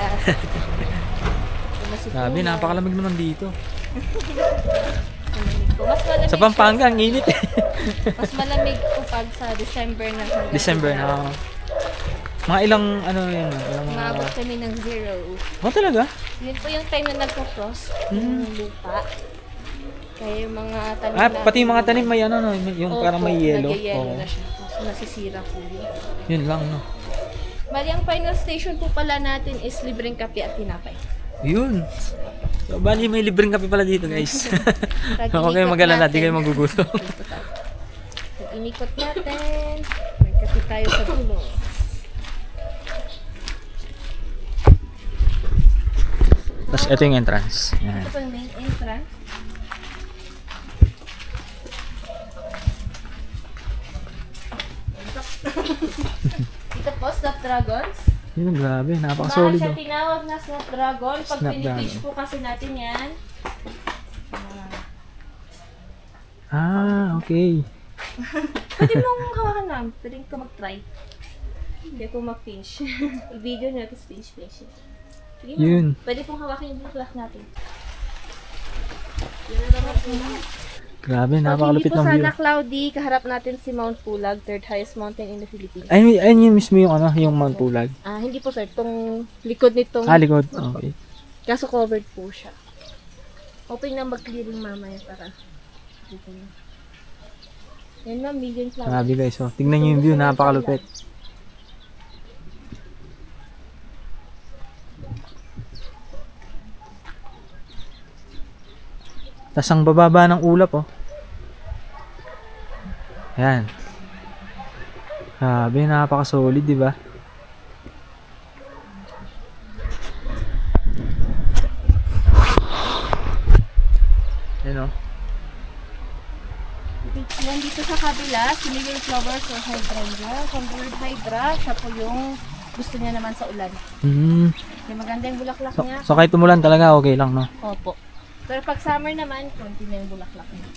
S1: Sabi, napakalamig naman dito.
S6: Mas malamig
S1: Sa Pampanga, ang init eh.
S6: Mas malamig po pag sa December na.
S1: December na. Mga ilang, yun?
S6: Maabot kami ng 0.
S1: Oh, talaga?
S6: Yun po yung time na nagpo-frost yung lupa. Kaya yung mga tanim
S1: Pati yung mga tanim may yung parang may yellow.
S6: Nag-yellow na siya. So, nasisira po yun.
S1: Yun lang, no?
S6: Bali, ang final station po pala natin is libreng kape at tinapay.
S1: Yun. So, bali may libreng kape pala dito, guys. Huwag kayo mag-alala, di kayo magugutom.
S6: Pag inikot natin, may kape tayo sa dulo.
S1: Tapos ito yung entrance. Yan.
S6: Ito po yung main entrance. Ito po, Snapdragons.
S1: Yun, grabe. Napaka-solid.
S6: Siya tinawag na Snapdragon. Pag
S1: Snapdragon.
S6: pinipitch po kasi natin yan.
S1: Okay.
S6: Pwede mong hawakan lang. Pwede ka mag-try. Hindi ako mag-pinch. I-video nyo, tapos pinch. Sige mo.
S1: Yun.
S6: Pwede pong hawakin yung black natin. Yun na naman po.
S1: Grabe,
S6: Pag
S1: napakalupit
S6: hindi po
S1: ng view.
S6: sana cloudy, kaharap natin si Mount Pulag, third highest mountain in the Philippines.
S1: Ayun yung mismo yung yung Mount Pulag.
S6: Hindi po sir, itong likod nitong,
S1: Likod. Okay.
S6: kaso covered po siya. Hoping na mag-clearing mamaya para dito na. Yan ma'am, million flowers.
S1: Grabe guys, oh. Tingnan nyo yung view, napakalupit. Tapos ang bababa ng ulap, oh. Ayan. Grabe, napaka-solid, di ba? Yan o.
S6: Yan dito sa kabila, sinigil flowers or hydrangea. Kung bird hydra, siya po yung gusto niya naman sa ulan. Yung maganda yung bulaklak niya.
S1: So kahit tumulan talaga okay lang, no?
S6: Opo. Pero pag summer naman, konti na yung bulaklak niya.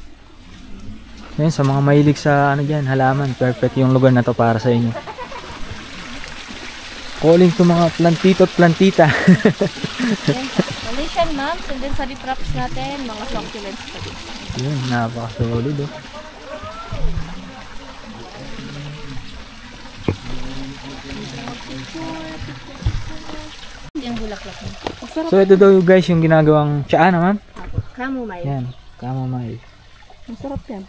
S1: Yan, sa mga mahilig sa ano dyan, halaman, perfect yung lugar na to para sa inyo. Calling to mga plantito at plantita.
S6: Yan. Malaysian mums, and then sa ripraps natin, mga succulents pa din.
S1: Yun, napaka-solid oh.
S6: Yung bulaklak niya.
S1: So ito daw guys yung ginagawang tsaa naman.
S6: Chamomile.
S1: Yan, chamomile.
S6: Masarap yan.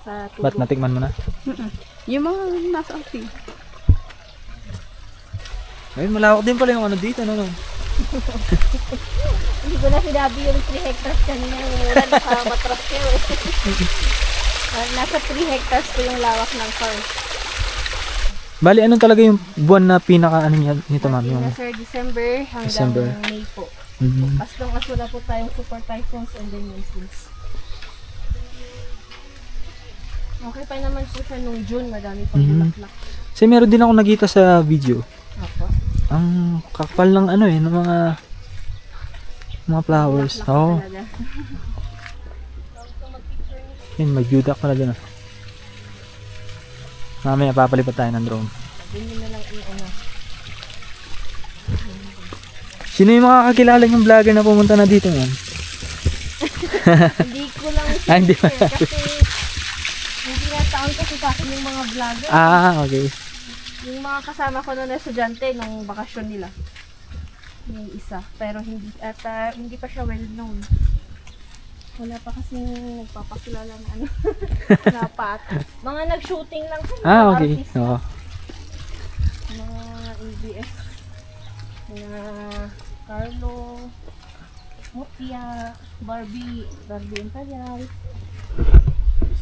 S6: Sa
S1: Ba't
S6: tubo.
S1: natikman mo na?
S6: Yung mga nasa ating.
S1: Ayun, malawak din pala yung ano dito, no?
S6: Hindi ko na sinabi yung 3 hectares kanina. Wala nakamatras kayo eh. Nasa 3 hectares ko yung lawak ng farm.
S1: Bali, anong talaga yung buwan na pinaka ano niya nito ma'am? Yung
S6: Sir, December hanggang
S1: December.
S6: May po.
S1: Mhm.
S6: As long as wala po tayong super typhoons and then monsoons. Okay pa naman po siya nung June, madami pang bulaklak.
S1: Kasi meron din ako nakita sa video.
S6: Opo.
S1: Ang kakapal ng ano eh, ng mga flowers.
S6: Bulaklak
S1: Oo.
S6: talaga.
S1: Yun, may beauty pala dun ah. Mamaya papalipat tayo ng drone.
S6: Ganyan na lang yung ano.
S1: Sino yung mga kakilala yung vlogger na pumunta na dito man?
S6: Hindi ko lang
S1: Ah, hindi ba?
S6: kasi hindi na taon kasi sa akin yung mga vlogger.
S1: Ah, okay.
S6: Yung mga kasama ko na estudyante nung bakasyon nila. Yung isa. Pero hindi at hindi pa siya well known. Wala pa kasi nagpapakilala na ano. Dapat. Mga nag-shooting lang sa mga
S1: Okay.
S6: artista.
S1: Oo.
S6: Mga ABS. Mga Carlo, Mutia, Barbie Imperial.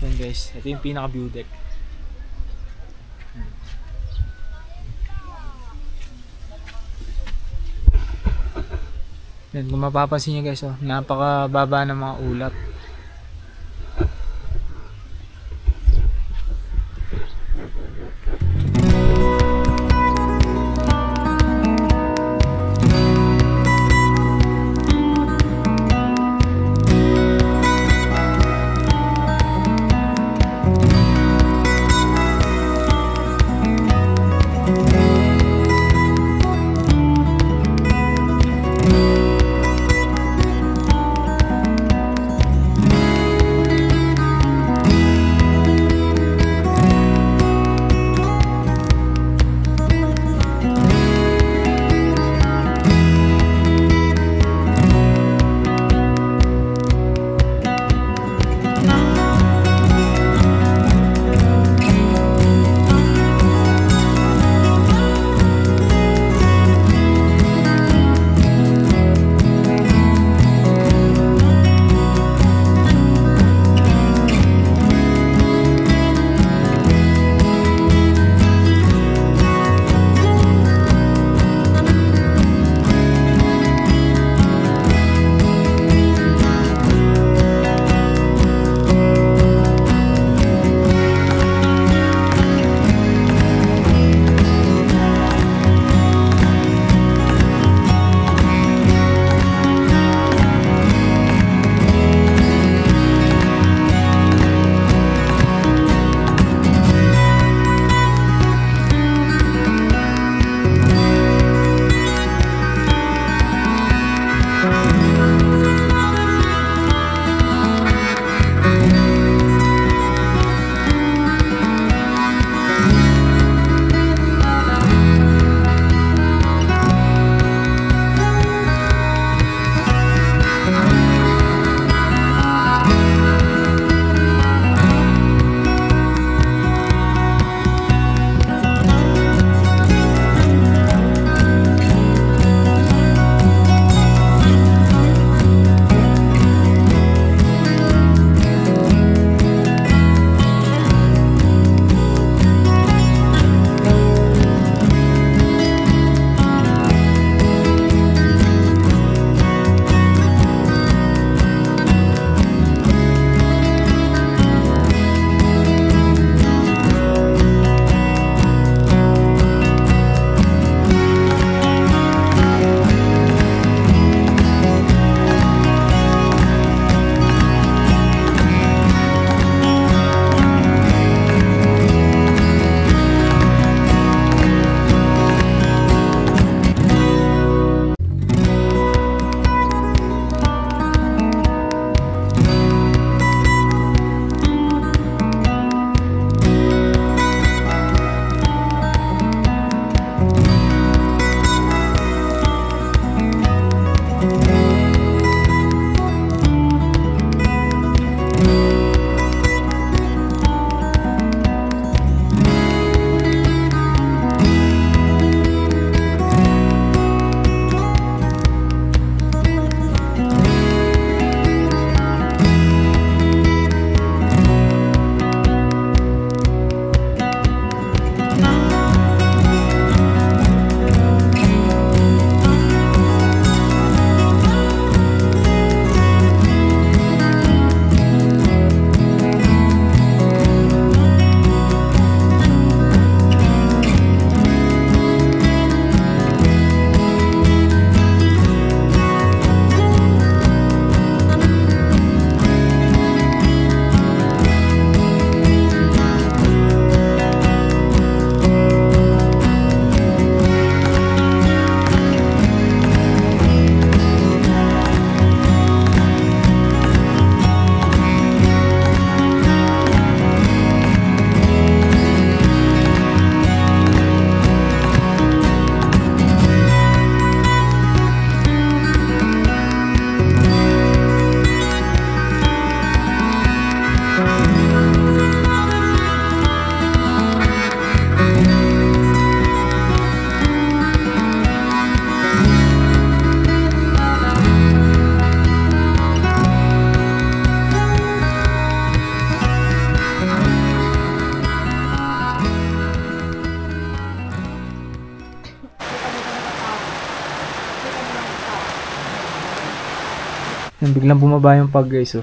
S1: So yun guys, ito yung pinaka view deck. Yan, kung mapapansin nyo guys, oh, napakababa ng mga ulap. Yan, biglang bumaba yung pag guys, oh.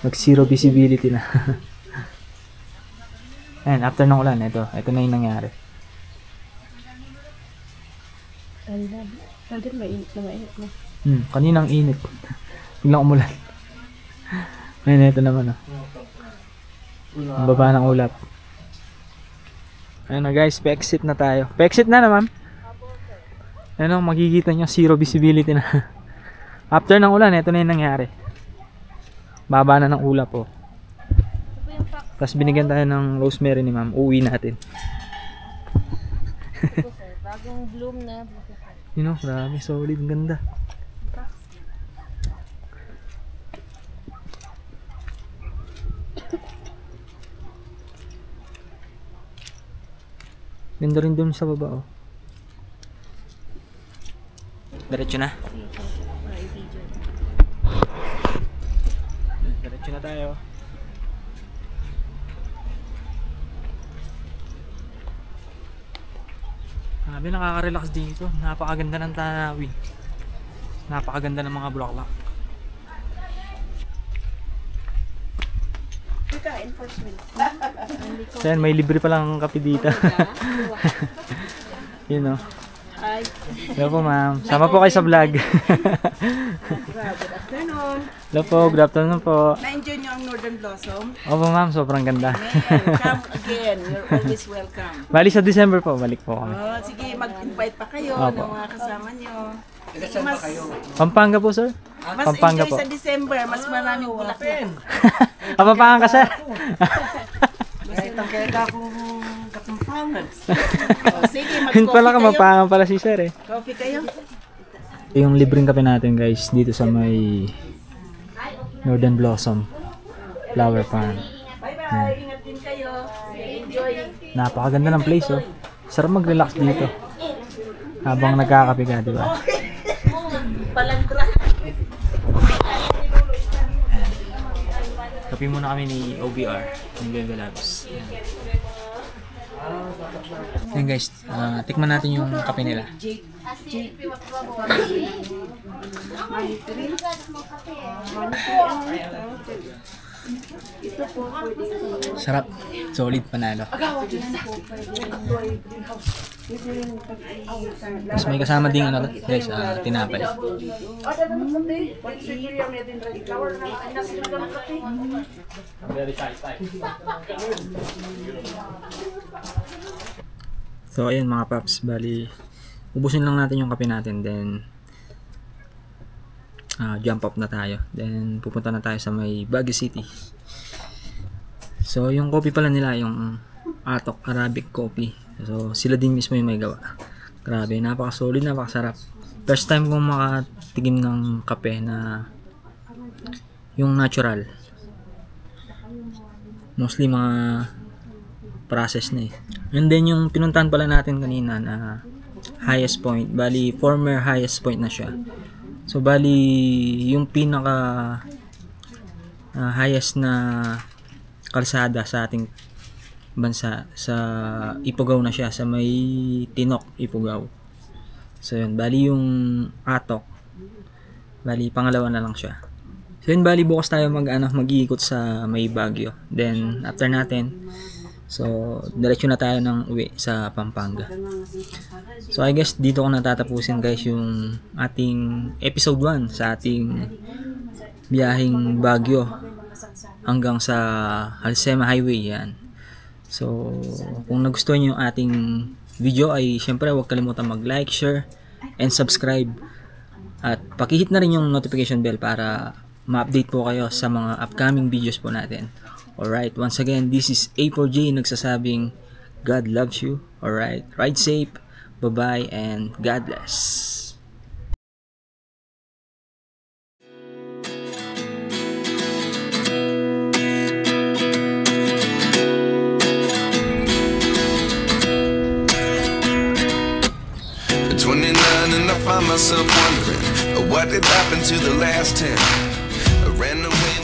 S1: Nag zero visibility na. Ayan, after ng ulan, ito na yung nangyari.
S6: Nandun mainit na.
S1: Kaninang init. Biglang umulan. Ayan, ito naman, oh. Ang baba ng ulap. Ayan na guys, pa-exit na tayo. Pa-exit na ma'am. Ayan o, makikita nyo, zero visibility na. After ng ulan, ito na yung nangyari. Baba na ng ulap, oh. Tapos binigyan tayo ng rosemary ni ma'am. Uuwi natin.
S6: Bagong bloom na.
S1: Yun o, grabe, solid, ganda. Ganda rin dun sa baba, oh. Diretso na. Diretso na tayo. Sabi, nakaka-relax dito. Napakaganda ng tanawin. Napakaganda ng mga bulaklak. So yan, may libre palang kape dito. Yun o. Hello po ma'am. Sama po kayo sa vlog.
S7: Good afternoon.
S1: Hello po, good afternoon po.
S7: Na-enjoy nyo ang Northern Blossom?
S1: Opo ma'am, sobrang ganda.
S7: Come again. You're always welcome.
S1: Bali sa December po, balik po kami.
S7: Oh, sige, mag-invite pa kayo
S1: Opo.
S7: ng mga kasama nyo. Mas,
S1: Pampanga po sir?
S7: mas
S1: Pampanga
S7: enjoy
S1: po.
S7: sa December. Mas maraming bulaklak.
S1: Pampanga ka sir?
S7: Oh, sige,
S1: Yun pala ka,
S7: mag-coffee kayo.
S1: Pampanga pala si sir eh.
S7: Coffee kayo?
S1: Yung libreng kape natin guys, dito sa may Northern Blossom Flower Farm.
S7: Bye-bye. Ingat din kayo. Enjoy.
S1: Napakaganda ng place oh. Sarap mag-relax dito. Habang nagkakape ka, di ba?
S7: Palandra.
S1: Kape muna kami ni OBR, ni Bebe Labs. Yan guys, tikman natin yung kape nila. Sarap, solid, panalo. Mas may kasama din ano guys, tinapay. So ayun mga paps, bali ubusin lang natin yung kape natin, then jump up na tayo, then pupunta na tayo sa may Baguio City. So yung coffee pala nila, yung Atok Arabic Coffee, so sila din mismo yung may gawa. Grabe, napaka-solid, napakasarap. First time kong makatigim ng kape na yung natural. Mostly mga process na eh. And then yung pinuntahan pala natin kanina na highest point, bali former highest point na siya. So bali yung pinaka highest na kalsada sa ating bansa, sa Ifugao na siya, sa may Tinok, Ifugao. So yun, bali yung Atok, bali pangalawa na lang siya. So yun, bali bukas tayo mag-iikot sa may Baguio. Then after natin, so diretso na tayo ng uwi sa Pampanga. So I guess dito ko natatapusin guys yung ating episode 1 sa ating biyaheng Baguio hanggang sa Halsema Highway yan. So kung nagustuhan niyo yung ating video ay syempre huwag kalimutan mag-like, share, and subscribe. At pakihit na rin yung notification bell para ma-update po kayo sa mga upcoming videos po natin. Alright, once again, this is A4J nagsasabing God loves you. Alright, ride safe, bye-bye, and God bless.
S2: At 29 and I find myself wondering what did happen to the last 10. I ran away.